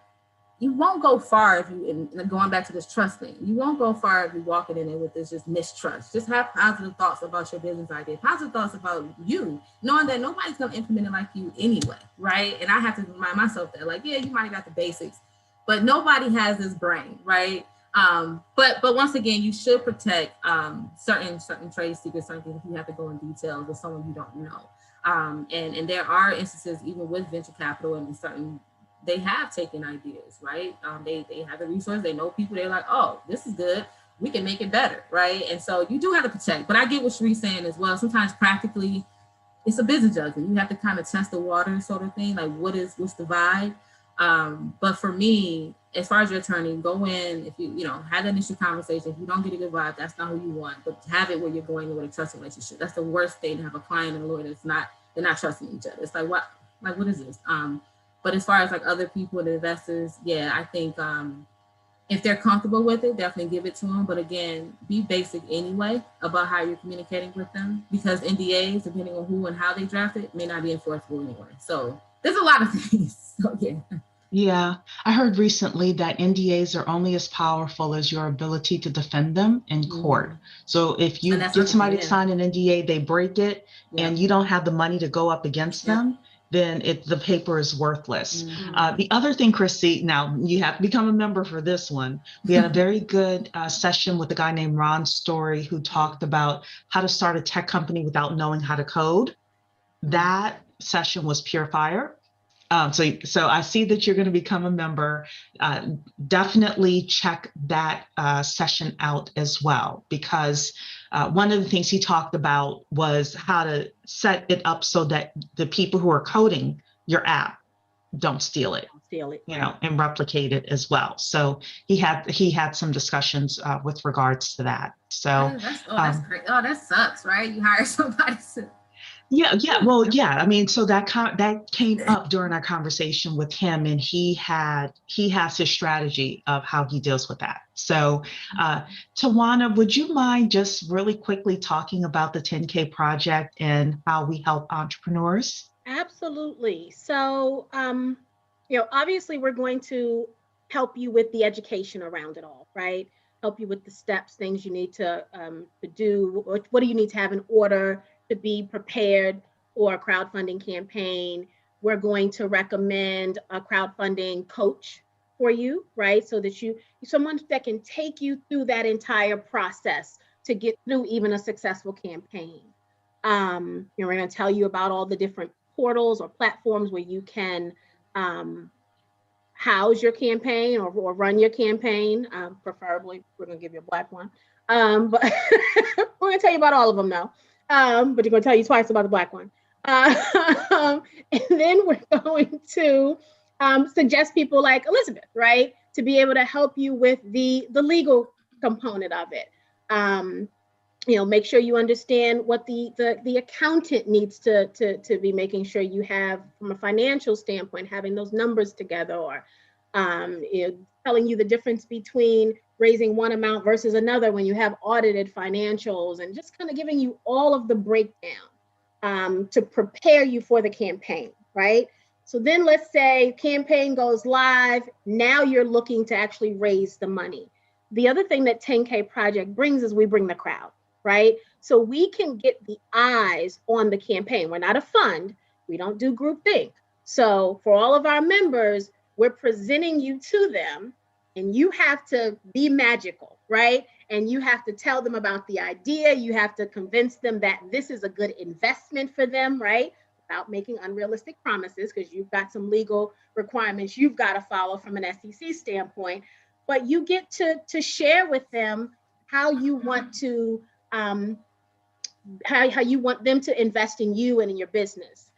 you won't go far if you, and going back to this trust thing, you won't go far if you're walking in it with this just mistrust. Just have positive thoughts about your business idea, positive thoughts about you, knowing that nobody's going to implement it like you anyway, right? And I have to remind myself that, like, yeah, you might have got the basics, but nobody has this brain, right? But once again, you should protect certain trade secrets, certain things if you have to go in details with someone you don't know. And there are instances, even with venture capital and certain, they have taken ideas, right? They have the resource, they know people, they're like, oh, this is good, we can make it better, right? And so you do have to protect. But I get what Cherie's saying as well. Sometimes practically, it's a business judgment. You have to kind of test the water, sort of thing. Like, what's the vibe? But for me, as far as your attorney, go in, if you have that initial conversation. If you don't get a good vibe, that's not who you want. But have it where you're going in with a trusting relationship. That's the worst thing, to have a client and a lawyer that's they're not trusting each other. It's like, what is this? But as far as like other people and investors, yeah, I think if they're comfortable with it, definitely give it to them. But again, be basic anyway about how you're communicating with them, because NDAs, depending on who and how they draft it, may not be enforceable anyway. So there's a lot of things. So yeah. Yeah, I heard recently that NDAs are only as powerful as your ability to defend them in court. So if you get somebody to sign an NDA, they break it, and you don't have the money to go up against them, then the paper is worthless. The other thing, Chrissy, now you have to become a member for this one. We had a very good session with a guy named Ron Story, who talked about how to start a tech company without knowing how to code. That session was pure fire. So I see that you're going to become a member. Definitely check that session out as well, because one of the things he talked about was how to set it up so that the people who are coding your app don't steal it, and replicate it as well. So he had some discussions with regards to that. So that's great. Oh, that sucks, right? You hire somebody to. Well, I mean, so that came up during our conversation with him, and he has his strategy of how he deals with that. So, Tawana, would you mind just really quickly talking about the 10K project and how we help entrepreneurs? Absolutely. So, obviously we're going to help you with the education around it all, right? Help you with the steps, things you need to do. What do you need to have in order to be prepared for a crowdfunding campaign? We're going to recommend a crowdfunding coach for you, right? So that someone that can take you through that entire process to get through even a successful campaign. We're going to tell you about all the different portals or platforms where you can house your campaign or run your campaign. Preferably, we're going to give you a black one. But we're going to tell you about all of them now. But you're going to tell you twice about the black one. And then we're going to suggest people like Elizabeth, right, to be able to help you with the legal component of it. Make sure you understand what the accountant needs to be making sure you have from a financial standpoint, having those numbers together, or telling you the difference between raising one amount versus another when you have audited financials, and just kind of giving you all of the breakdown to prepare you for the campaign, right? So then let's say campaign goes live. Now you're looking to actually raise the money. The other thing that 10K Project brings is we bring the crowd, right? So we can get the eyes on the campaign. We're not a fund. We don't do groupthink. So for all of our members, we're presenting you to them, and you have to be magical, right? And you have to tell them about the idea. You have to convince them that this is a good investment for them, right? Without making unrealistic promises, because you've got some legal requirements you've got to follow from an SEC standpoint. But you get to share with them how you want to how you want them to invest in you and in your business.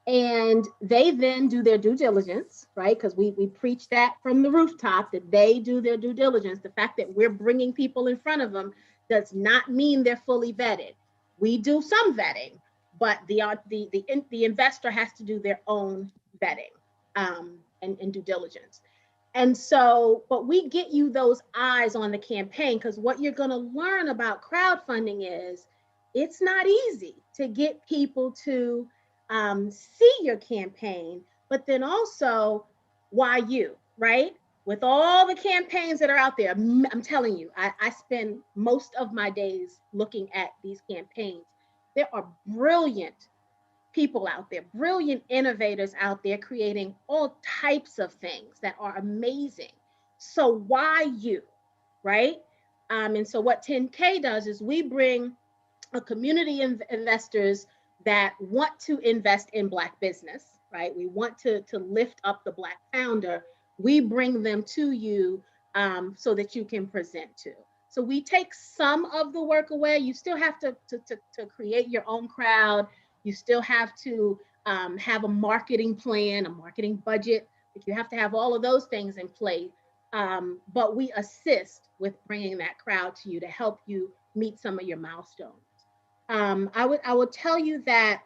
And they then do their due diligence, right? Because we preach that from the rooftop, that they do their due diligence. The fact that we're bringing people in front of them does not mean they're fully vetted. We do some vetting, but the investor has to do their own vetting and due diligence. And so, but we get you those eyes on the campaign, because what you're going to learn about crowdfunding is it's not easy to get people to see your campaign, but then also why you, right? with all the campaigns that are out there, I'm telling you, I spend most of my days looking at these campaigns. There are brilliant people out there, brilliant innovators out there creating all types of things that are amazing. So why you, right? And so what 10K does is we bring a community of investors that want to invest in Black business, right? We want to lift up the Black founder. We bring them to you so that you can present to. So we take some of the work away. You still have to create your own crowd. You still have to have a marketing plan, a marketing budget. You have to have all of those things in place. But we assist with bringing that crowd to you to help you meet some of your milestones. I would tell you that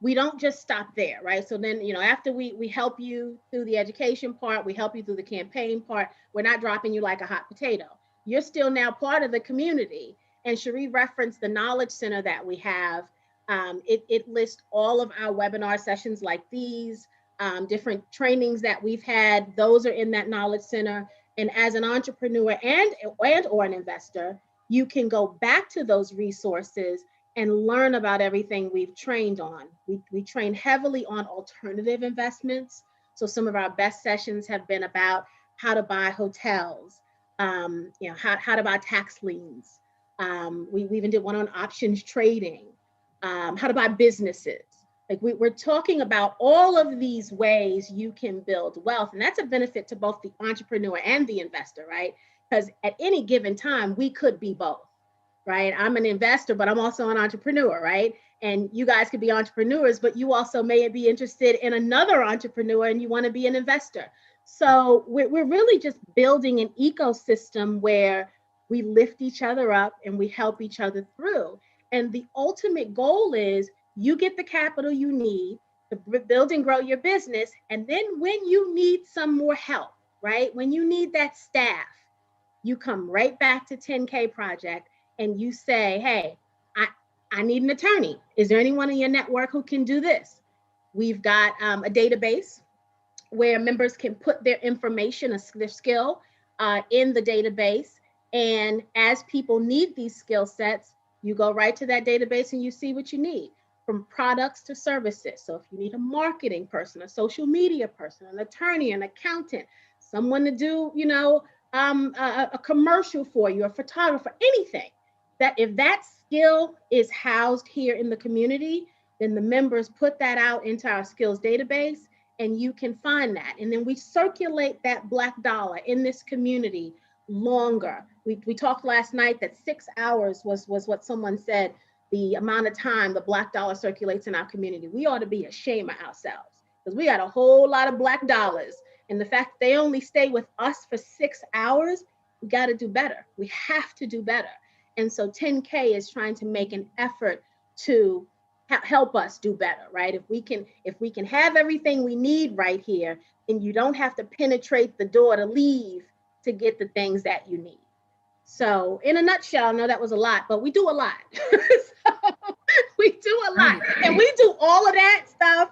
we don't just stop there, right? So then, after we help you through the education part, we help you through the campaign part, we're not dropping you like a hot potato. You're still now part of the community. And Cherie referenced the Knowledge Center that we have. It lists all of our webinar sessions like these, different trainings that we've had. Those are in that Knowledge Center. And as an entrepreneur and or an investor, you can go back to those resources and learn about everything we've trained on. We train heavily on alternative investments. So some of our best sessions have been about how to buy hotels, how to buy tax liens. We even did one on options trading, how to buy businesses. Like we're talking about all of these ways you can build wealth. And that's a benefit to both the entrepreneur and the investor, right? Because at any given time, we could be both, right? I'm an investor, but I'm also an entrepreneur, right? And you guys could be entrepreneurs, but you also may be interested in another entrepreneur and you want to be an investor. So we're really just building an ecosystem where we lift each other up and we help each other through. And the ultimate goal is you get the capital you need to build and grow your business. And then when you need some more help, right? When you need that staff, you come right back to 10K Project and you say, hey, I need an attorney. Is there anyone in your network who can do this? We've got a database where members can put their information, their skill in the database. And as people need these skill sets, you go right to that database and you see what you need, from products to services. So if you need a marketing person, a social media person, an attorney, an accountant, someone to do, a commercial for you, a photographer, anything, that if that skill is housed here in the community, then the members put that out into our skills database and you can find that. And then we circulate that Black dollar in this community longer. We talked last night that 6 hours was what someone said, the amount of time the Black dollar circulates in our community. We ought to be ashamed of ourselves because we got a whole lot of Black dollars. And the fact that they only stay with us for 6 hours, we got to do better. We have to do better. And so 10K is trying to make an effort to help us do better, right? If we can have everything we need right here, then you don't have to penetrate the door to leave to get the things that you need. So in a nutshell, I know that was a lot, but we do a lot. So we do a lot. And we do all of that stuff.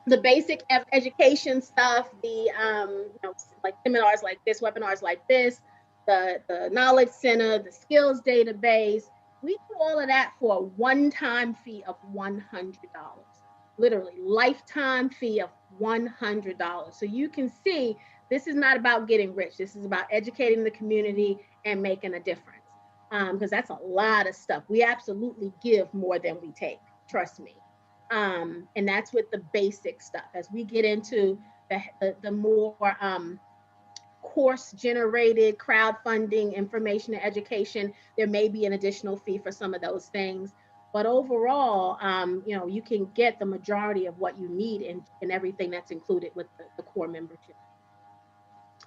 The basic education stuff, like seminars like this, webinars like this, the Knowledge Center, the skills database. We do all of that for a one-time fee of $100. Literally, lifetime fee of $100. So you can see this is not about getting rich. This is about educating the community and making a difference. Because that's a lot of stuff. We absolutely give more than we take, trust me. And that's with the basic stuff. As we get into the more course-generated crowdfunding, information and education, there may be an additional fee for some of those things. But overall, you can get the majority of what you need in everything that's included with the core membership.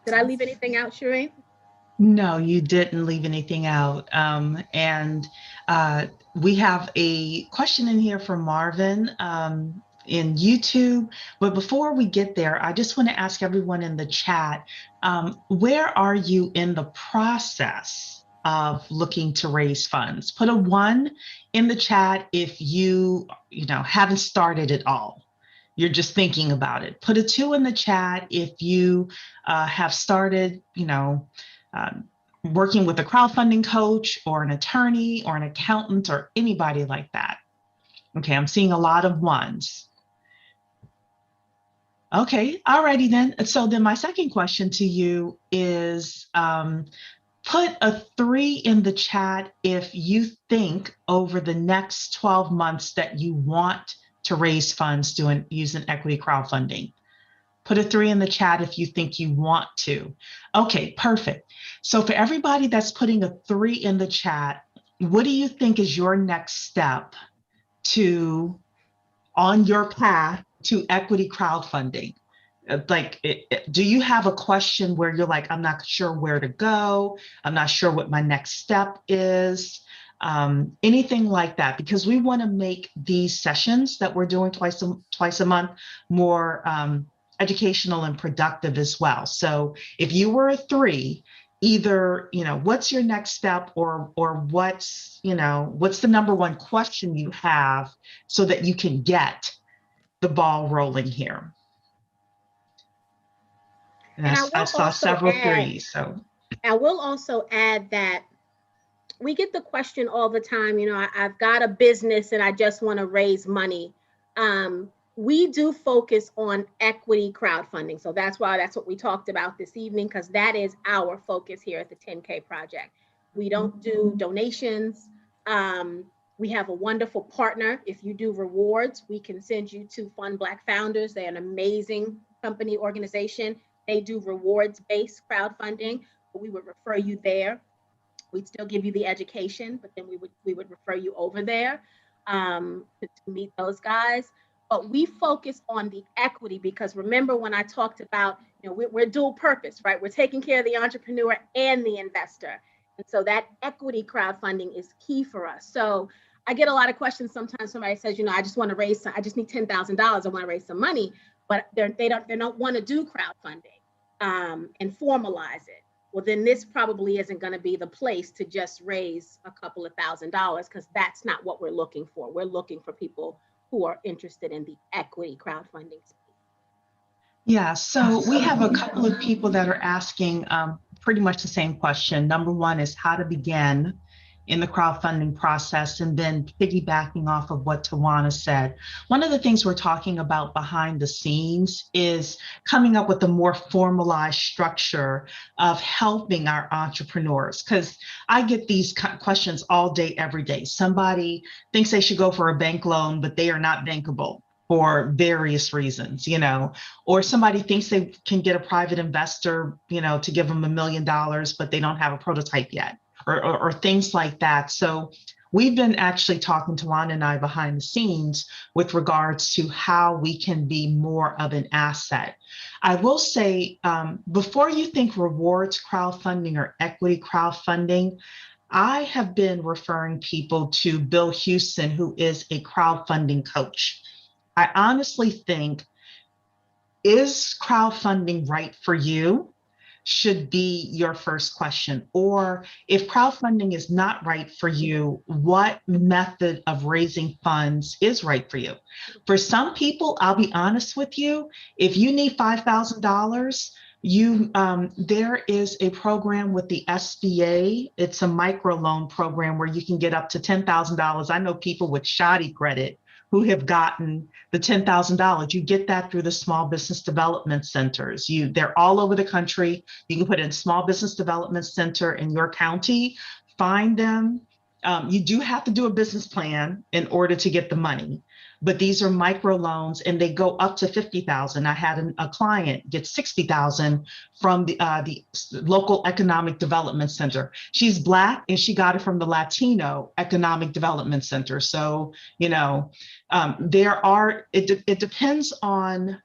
Did I leave anything out, Shireen? No, you didn't leave anything out. And we have a question in here from Marvin in YouTube. But before we get there, I just want to ask everyone in the chat, where are you in the process of looking to raise funds? Put a 1 in the chat if you haven't started at all. you're just thinking about it. Put a 2 in the chat if you have started, working with a crowdfunding coach or an attorney or an accountant or anybody like that. Okay, I'm seeing a lot of 1s. Okay, alrighty then. So then my second question to you is, put a 3 in the chat if you think over the next 12 months that you want to raise funds using equity crowdfunding. Put a 3 in the chat if you think you want to. Okay, perfect. So for everybody that's putting a 3 in the chat, what do you think is your next step on your path to equity crowdfunding? Do you have a question where you're like, I'm not sure where to go, I'm not sure what my next step is, anything like that? Because we want to make these sessions that we're doing twice a month more educational and productive as well. So if you were a 3, either, what's your next step, or what's the number one question you have so that you can get the ball rolling here. And I saw several 3s. So I will also add that we get the question all the time, I've got a business and I just want to raise money. We do focus on equity crowdfunding. So that's what we talked about this evening, because that is our focus here at the 10K Project. We don't do donations. We have a wonderful partner. If you do rewards, we can send you to Fund Black Founders. They're an amazing company organization. They do rewards-based crowdfunding, but we would refer you there. We'd still give you the education, but then we would refer you over there to meet those guys. But we focus on the equity, because remember when I talked about, we're dual purpose, right? We're taking care of the entrepreneur and the investor. And so that equity crowdfunding is key for us. So I get a lot of questions. Sometimes somebody says, I just want to I just need $10,000. I want to raise some money, but they don't want to do crowdfunding and formalize it. Well, then this probably isn't going to be the place to just raise a couple of $1,000s, because that's not what we're looking for. We're looking for people who are interested in the equity crowdfunding space. Yeah, so we have a couple of people that are asking pretty much the same question. Number 1 is how to begin in the crowdfunding process, and then piggybacking off of what Tawana said. One of the things we're talking about behind the scenes is coming up with a more formalized structure of helping our entrepreneurs, because I get these questions all day, every day. Somebody thinks they should go for a bank loan, but they are not bankable for various reasons, or somebody thinks they can get a private investor, to give them $1 million, but they don't have a prototype yet. Or things like that. So we've been actually talking to Tawana and I behind the scenes with regards to how we can be more of an asset. I will say, before you think rewards crowdfunding or equity crowdfunding, I have been referring people to Bill Houston, who is a crowdfunding coach. I honestly think, is crowdfunding right for you? Should be your first question. Or if crowdfunding is not right for you, what method of raising funds is right for you? For some people, I'll be honest with you, if you need $5,000, there is a program with the SBA. It's a microloan program where you can get up to $10,000. I know people with shoddy credit who have gotten the $10,000. You get that through the small business development centers. They're all over the country. You can put in small business development center in your county, find them. You do have to do a business plan in order to get the money, but these are microloans and they go up to $50,000. I had a client get $60,000 from the local economic development center. She's Black and she got it from the Latino Economic Development Center. So, it depends on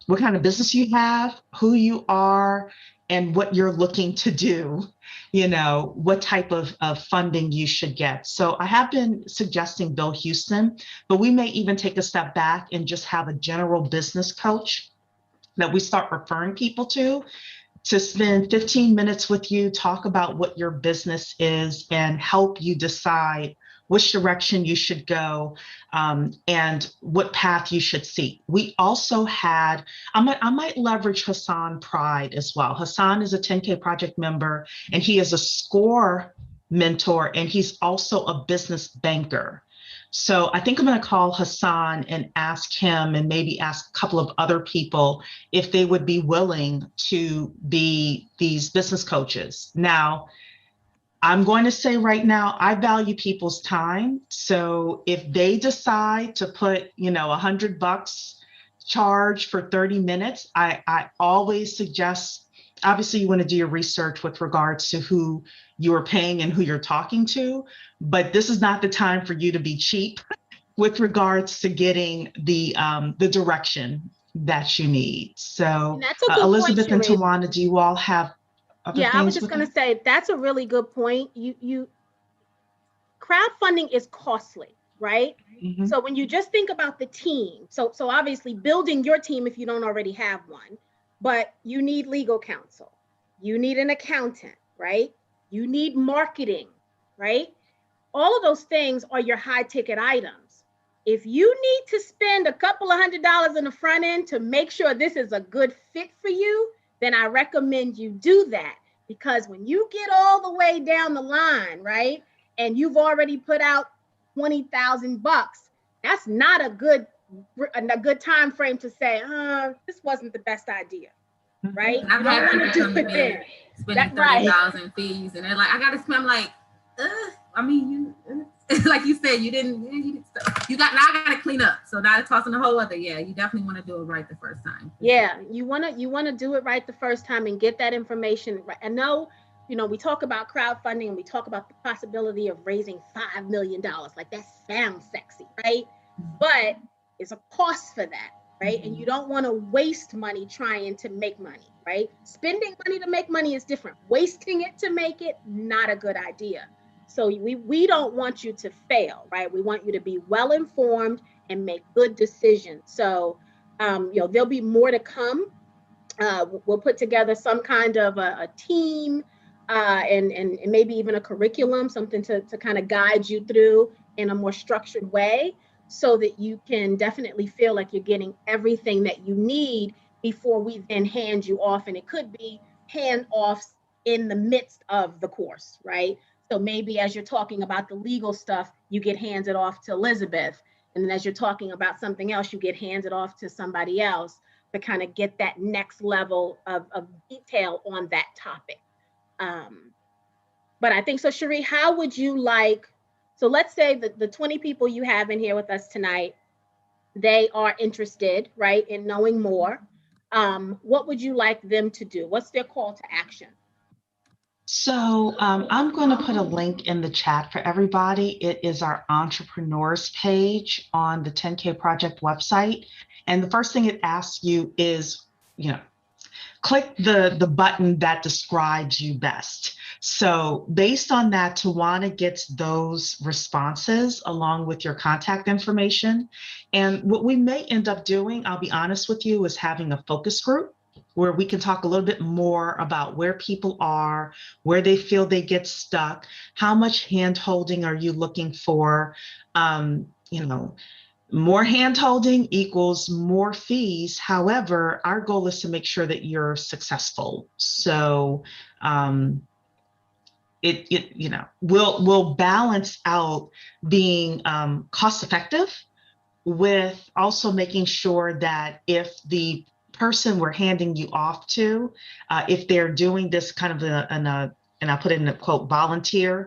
what kind of business you have, who you are, and what you're looking to do, what type of funding you should get. So I have been suggesting Bill Houston, but we may even take a step back and just have a general business coach that we start referring people to spend 15 minutes with you, talk about what your business is, and help you decide which direction you should go, and what path you should seek. We also had, I might leverage Hassan Pride as well. Hassan is a 10K Project member, and he is a SCORE mentor, and he's also a business banker. So I think I'm going to call Hassan and ask him, and maybe ask a couple of other people if they would be willing to be these business coaches. Now, I'm going to say right now, I value people's time. So if they decide to put, $100 charge for 30 minutes, I always suggest, obviously you want to do your research with regards to who you're paying and who you're talking to, but this is not the time for you to be cheap with regards to getting the direction that you need. So And that's a good point, Elizabeth and Sharif. Tawana, do you all have other Yeah, I was things just with going to say that's a really good point. Crowdfunding is costly, right? Mhm. So when you just think about the team, so obviously building your team if you don't already have one, but you need legal counsel, you need an accountant, right? You need marketing, right? All of those things are your high ticket items. If you need to spend a couple of $100 in the front end to make sure this is a good fit for you, then I recommend you do that. Because when you get all the way down the line, right, and you've already put out $20,000, that's not a good time frame to say, this wasn't the best idea, right? And I've You don't had want to people do come to it me then. spending Right. $30,000 fees, and they're like, "I got to spend." I'm like, I mean, like you said, you got, now I got to clean up. So now it's costing a whole other. Yeah, you definitely want to do it right the first time. Yeah, you want to do it right the first time and get that information right. And know, we talk about crowdfunding and we talk about the possibility of raising $5 million. Like that sounds sexy, right? But it's a cost for that, right? And you don't want to waste money trying to make money, right? Spending money to make money is different. Wasting it to make it, not a good idea. So we don't want you to fail, right? We want you to be well informed and make good decisions. So there'll be more to come. We'll put together some kind of a team, and maybe even a curriculum, something to kind of guide you through in a more structured way, so that you can definitely feel like you're getting everything that you need before we then hand you off. And it could be handoffs in the midst of the course, right? So maybe as you're talking about the legal stuff, you get handed off to Elizabeth. And then as you're talking about something else, you get handed off to somebody else to kind of get that next level of detail on that topic. But I think so, Cherie, how would you like, so let's say that the 20 people you have in here with us tonight, they are interested, right, in knowing more. What would you like them to do? What's their call to action? So I'm going to put a link in the chat for everybody. It is our entrepreneurs page on the 10K Project website. And the first thing it asks you is, click the button that describes you best. So based on that, Tawana gets those responses along with your contact information. And what we may end up doing, I'll be honest with you, is having a focus group where we can talk a little bit more about where people are, where they feel they get stuck, how much hand holding are you looking for, more hand holding equals more fees. However, our goal is to make sure that you're successful. So we'll balance out being cost effective with also making sure that if the person we're handing you off to, if they're doing this kind of and I put in a quote, voluntary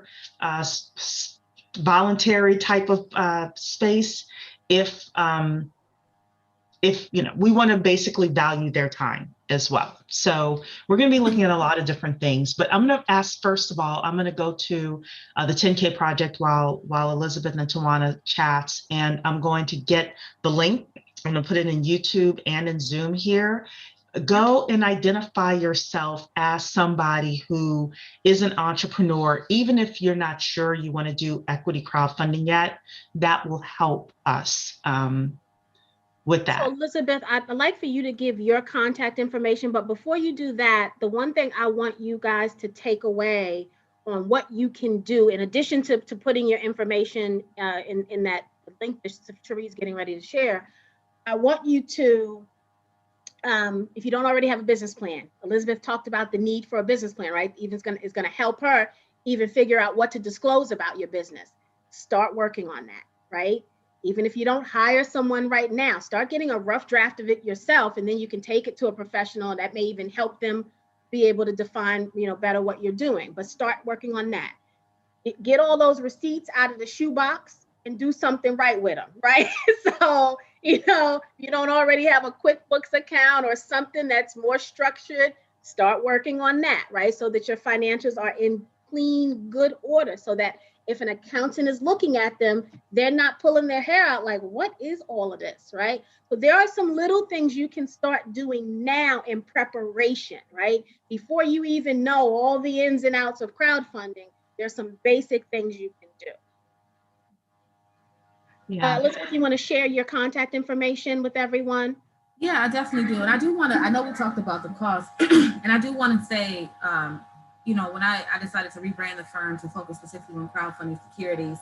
type of space, if we want to basically value their time as well. So we're going to be looking at a lot of different things, but I'm going to ask, first of all, I'm going to go to the 10K Project while Elizabeth and Tawana chats, and I'm going to get the link. I'm going to put it in YouTube and in Zoom here. Go and identify yourself as somebody who is an entrepreneur. Even if you're not sure you want to do equity crowdfunding yet, that will help us with that. So Elizabeth, I'd like for you to give your contact information, but before you do that, the one thing I want you guys to take away on what you can do in addition to putting your information in that link that Cherie's getting ready to share. I want you to, if you don't already have a business plan, Elizabeth talked about the need for a business plan, right? It's going to help her even figure out what to disclose about your business. Start working on that, right? Even if you don't hire someone right now, start getting a rough draft of it yourself, and then you can take it to a professional that may even help them be able to define, better what you're doing. But start working on that. Get all those receipts out of the shoebox and do something right with them, right? So, you don't already have a QuickBooks account or something that's more structured, start working on that, right? So that your financials are in clean, good order, so that if an accountant is looking at them, they're not pulling their hair out like, what is all of this, right? So there are some little things you can start doing now in preparation, right? Before you even know all the ins and outs of crowdfunding, there's some basic things you can do. Yeah. Elizabeth, you want to share your contact information with everyone? Yeah, I definitely do. And I do want to, I know we talked about the cost, and I do want to say, when I decided to rebrand the firm to focus specifically on crowdfunding securities,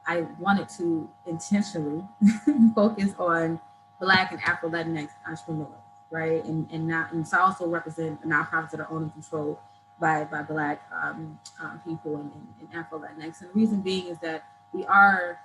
I wanted to intentionally focus on Black and Afro Latinx entrepreneurs, right? And so I also represent nonprofits that are owned and controlled by Black people and Afro Latinx. And the reason being is that we are,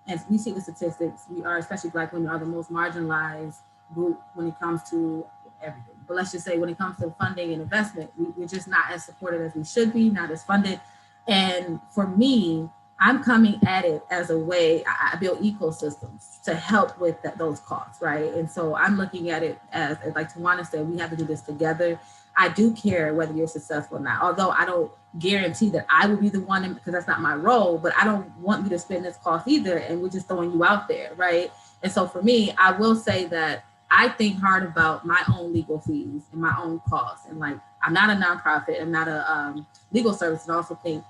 as we see the statistics, we are, especially Black women, are the most marginalized group when it comes to everything. But let's just say when it comes to funding and investment, we're just not as supported as we should be, not as funded. And for me, I'm coming at it as a way, I build ecosystems to help with those costs, right? And so I'm looking at it as like Tawana said, we have to do this together. I do care whether you're successful or not, although I don't guarantee that I will be the one, because that's not my role, but I don't want you to spend this cost either, and we're just throwing you out there, right? And so for me, I will say that I think hard about my own legal fees and my own costs. And like, I'm not a nonprofit, I'm not a legal service, and I also think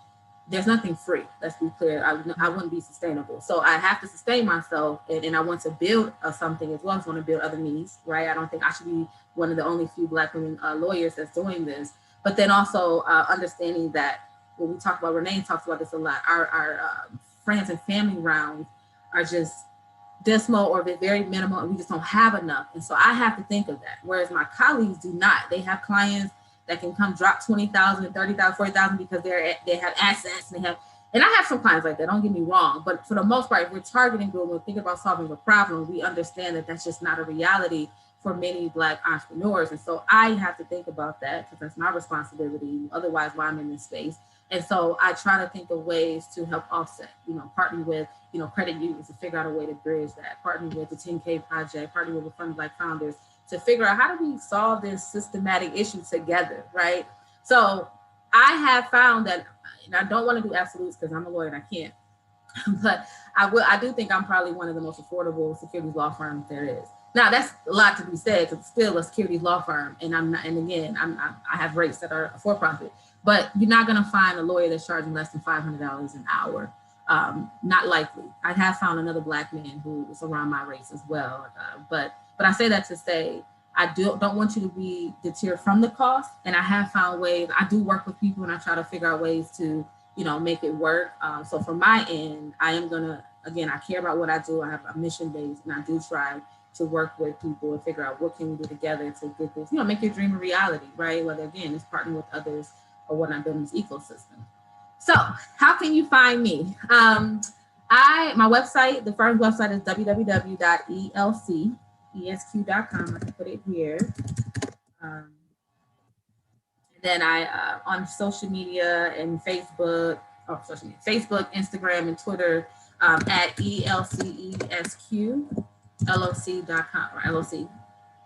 there's nothing free. Let's be clear. I wouldn't be sustainable. So I have to sustain myself, and I want to build something as well as want to build other needs, right? I don't think I should be one of the only few Black women lawyers that's doing this. But then also understanding that when we talk about, Renee talks about this a lot, our friends and family rounds are just dismal or very minimal, and we just don't have enough. And so I have to think of that. Whereas my colleagues do not. They have clients that can come drop 20,000, 30,000, 40,000 because they have assets and and I have some clients like that, don't get me wrong. But for the most part, if we're targeting group, we're thinking about solving a problem, we understand that that's just not a reality for many Black entrepreneurs. And so I have to think about that because that's my responsibility. Otherwise, why I'm in this space. And so I try to think of ways to help offset, partnering with, credit unions to figure out a way to bridge that, partnering with the 10K project, partnering with the Fund Black Founders to figure out how do we solve this systematic issue together, right? So I have found that, and I don't want to do absolutes because I'm a lawyer and I can't, but I do think I'm probably one of the most affordable securities law firms there is. Now that's a lot to be said because it's still a securities law firm, and I'm not. And again, I have rates that are for profit, but you're not going to find a lawyer that's charging less than $500 an hour. Not likely. I have found another Black man who is around my rates as well. But I say that to say I don't want you to be deterred from the cost. And I have found ways. I do work with people, and I try to figure out ways to make it work. So from my end, I am gonna, again, I care about what I do. I have a mission base, and I do try to work with people and figure out what can we do together to get this, make your dream a reality, right? Whether again, it's partnering with others or what I'm building this ecosystem. So how can you find me? My website, the firm's website is www.elcesq.com. I can put it here. Then I on social media and Facebook, Instagram and Twitter at ELCESQLOC.com or LOC.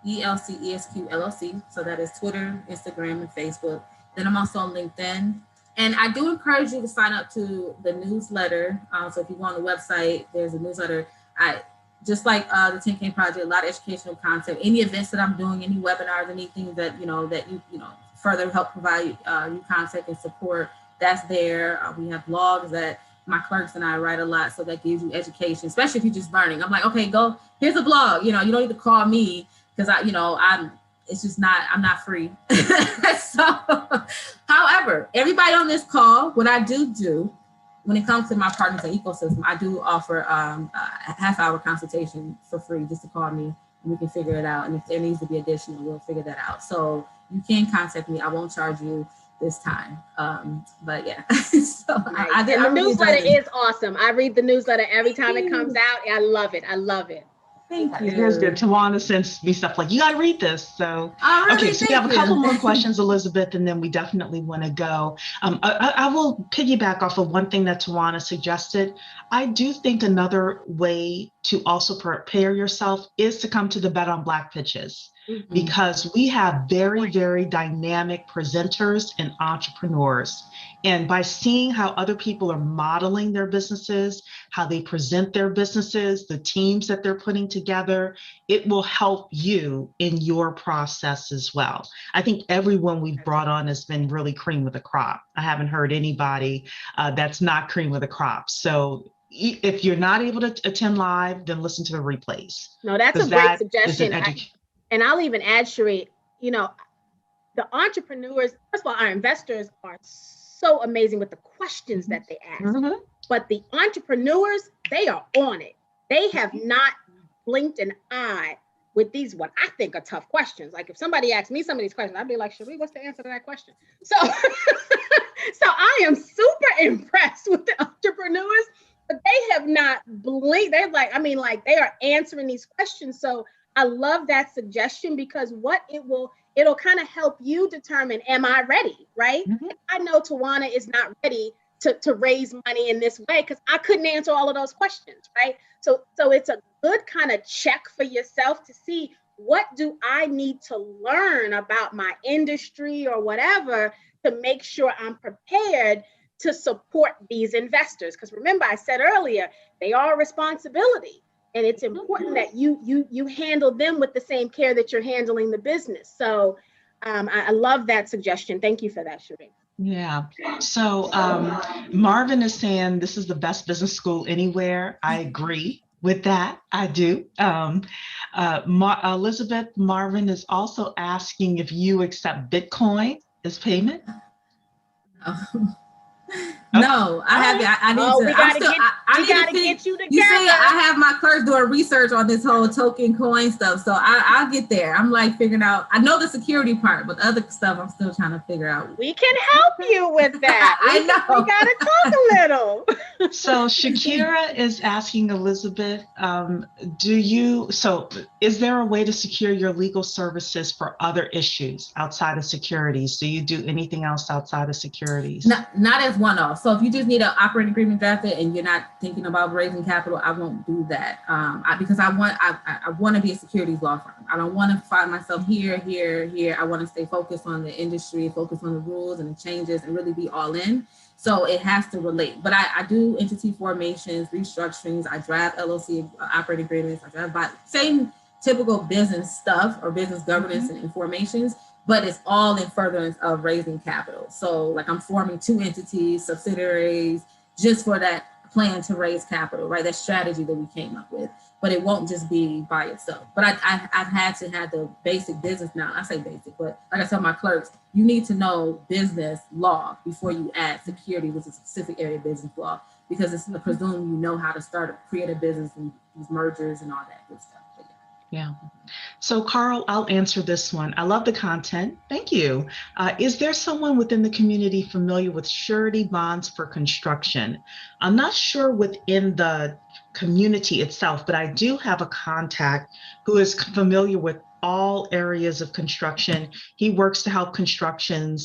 ELCESQ LLC. So that is Twitter, Instagram, and Facebook. Then I'm also on LinkedIn. And I do encourage you to sign up to the newsletter. So if you go on the website, there's a newsletter. Just like the 10K project, a lot of educational content, any events that I'm doing, any webinars, anything that, that you further help provide you content and support, that's there. We have blogs that my clerks and I write a lot. So that gives you education, especially if you're just learning. I'm like, okay, go, here's a blog. You don't need to call me because I'm it's just not, I'm not free. So, however, everybody on this call, what I do when it comes to my partners and ecosystem, I do offer a half-hour consultation for free, just to call me and we can figure it out. And if there needs to be additional, we'll figure that out. So you can contact me. I won't charge you this time. But yeah. So Nice. I And the really newsletter enjoyed is awesome. I read the newsletter every time it comes out. I love it. I love it. Thank you. It is good. Tawana sends me stuff like, you got to read this. So, Oh, really? okay, so we have a Thank couple you. more questions, Elizabeth, and then we definitely want to go. I will piggyback off of one thing that Tawana suggested. I do think another way to also prepare yourself is to come to the Bet on Black pitches, because we have very, very dynamic presenters and entrepreneurs. And by seeing how other people are modeling their businesses, how they present their businesses, the teams that they're putting together, it will help you in your process as well. I think everyone we've brought on has been really cream of the crop. I haven't heard anybody that's not cream of the crop. So if you're not able to attend live, then listen to the replays. No, that's a great suggestion. And I'll even add, Cherie, you know, the entrepreneurs, first of all, our investors are so amazing with the questions that they ask. But the entrepreneurs, they are on it. They have not blinked an eye with these, what I think are tough questions. Like if somebody asked me some of these questions, I'd be like, Cherie, what's the answer to that question? So, so I am super impressed with the entrepreneurs, but they have not blinked. They're like, I mean, like they are answering these questions. So I love that suggestion, because what it'll kind of help you determine, am I ready, right? I know Tawana is not ready to raise money in this way because I couldn't answer all of those questions, right? So it's a good kind of check for yourself to see, what do I need to learn about my industry or whatever to make sure I'm prepared to support these investors? Because remember, I said earlier, they are a responsibility. And it's important that you handle them with the same care that you're handling the business. So I love that suggestion. Thank you for that, Cherie. Yeah. So Marvin is saying this is the best business school anywhere. I agree with that. I do. Elizabeth, Marvin is also asking if you accept Bitcoin as payment. No, I have. I need to. We gotta get you together. You see, I have my clerks doing research on this whole token coin stuff, so I'll get there. I'm like figuring out. I know the security part, but the other stuff I'm still trying to figure out. We can help you with that. I know. We gotta talk a little. So Shakira is asking Elizabeth, is there a way to secure your legal services for other issues outside of securities? Do you do anything else outside of securities? Not as one-off. So if you just need an operating agreement drafted and you're not thinking about raising capital, I won't do that because I want to be a securities law firm. I don't want to find myself here. I want to stay focused on the industry, focus on the rules and the changes, and really be all in. So it has to relate. But I do entity formations, restructurings. I draft LLC operating agreements. I draft same typical business stuff or business governance and formations. But it's all in furtherance of raising capital. So like I'm forming 2 entities, subsidiaries, just for that plan to raise capital, right? That strategy that we came up with. But it won't just be by itself. But I've had to have the basic business now. I say basic, but like I tell my clerks, you need to know business law before you add security, which is a specific area of business law, because it's to presume you know how to create a business and these mergers and all that good stuff. Yeah. So Carl, I'll answer this one. I love the content. Thank you. Is there someone within the community familiar with surety bonds for construction? I'm not sure within the community itself, but I do have a contact who is familiar with all areas of construction. He works to help construction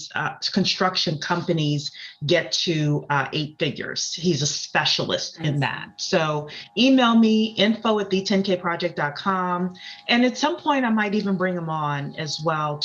companies get to 8 figures. He's a specialist in that. So email me, info@the10kproject.com. And at some point, I might even bring him on as well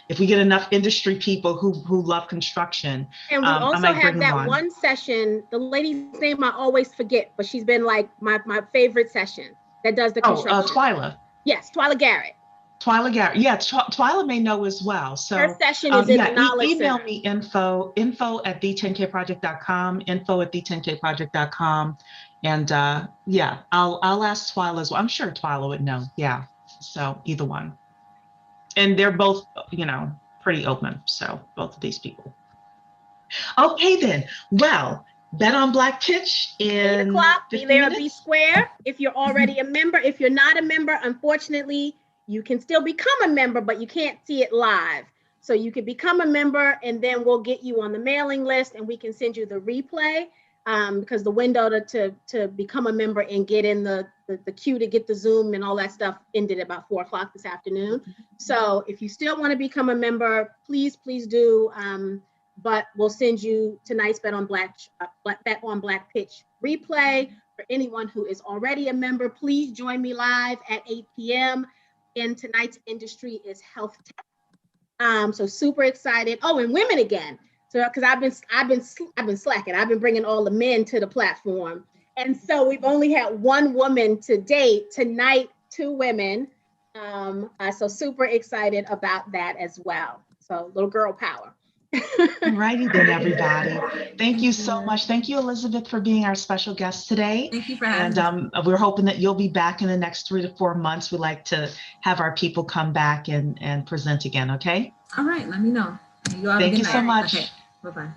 if we get enough industry people who love construction. And we also have that one session, the lady's name I always forget, but she's been like my favorite session that does the construction. Twyla. Yes, Twyla Garrett. Twyla Garrett. Yeah, Twyla may know as well. So her session is in the knowledge email center. me info@the10kproject.com, info@the10kproject.com. And I'll ask Twyla as well. I'm sure Twyla would know. Yeah. So either one. And they're both, pretty open. So both of these people. Okay, then. Well, Bet on Black pitch 8 in o'clock, be 15 there or be minutes. square. If you're already a member, if you're not a member, unfortunately, you can still become a member, but you can't see it live. So you can become a member and then we'll get you on the mailing list and we can send you the replay because the window to become a member and get in the queue to get the Zoom and all that stuff ended about 4 o'clock this afternoon. So if you still want to become a member, please do. But we'll send you tonight's Bet on Black pitch replay. For anyone who is already a member, please join me live at 8 p.m. And tonight's industry is health tech. So super excited. Oh, and women again. So because I've been slacking. I've been bringing all the men to the platform, and so we've only had one woman to date. Tonight, 2 women. So super excited about that as well. So little girl power. Alrighty then, everybody. Thank you so much. Thank you, Elizabeth, for being our special guest today. Thank you for having me. And we're hoping that you'll be back in the next 3 to 4 months. We like to have our people come back and present again, okay? All right, let me know. You all have a Thank good you so night. much. Okay, bye-bye.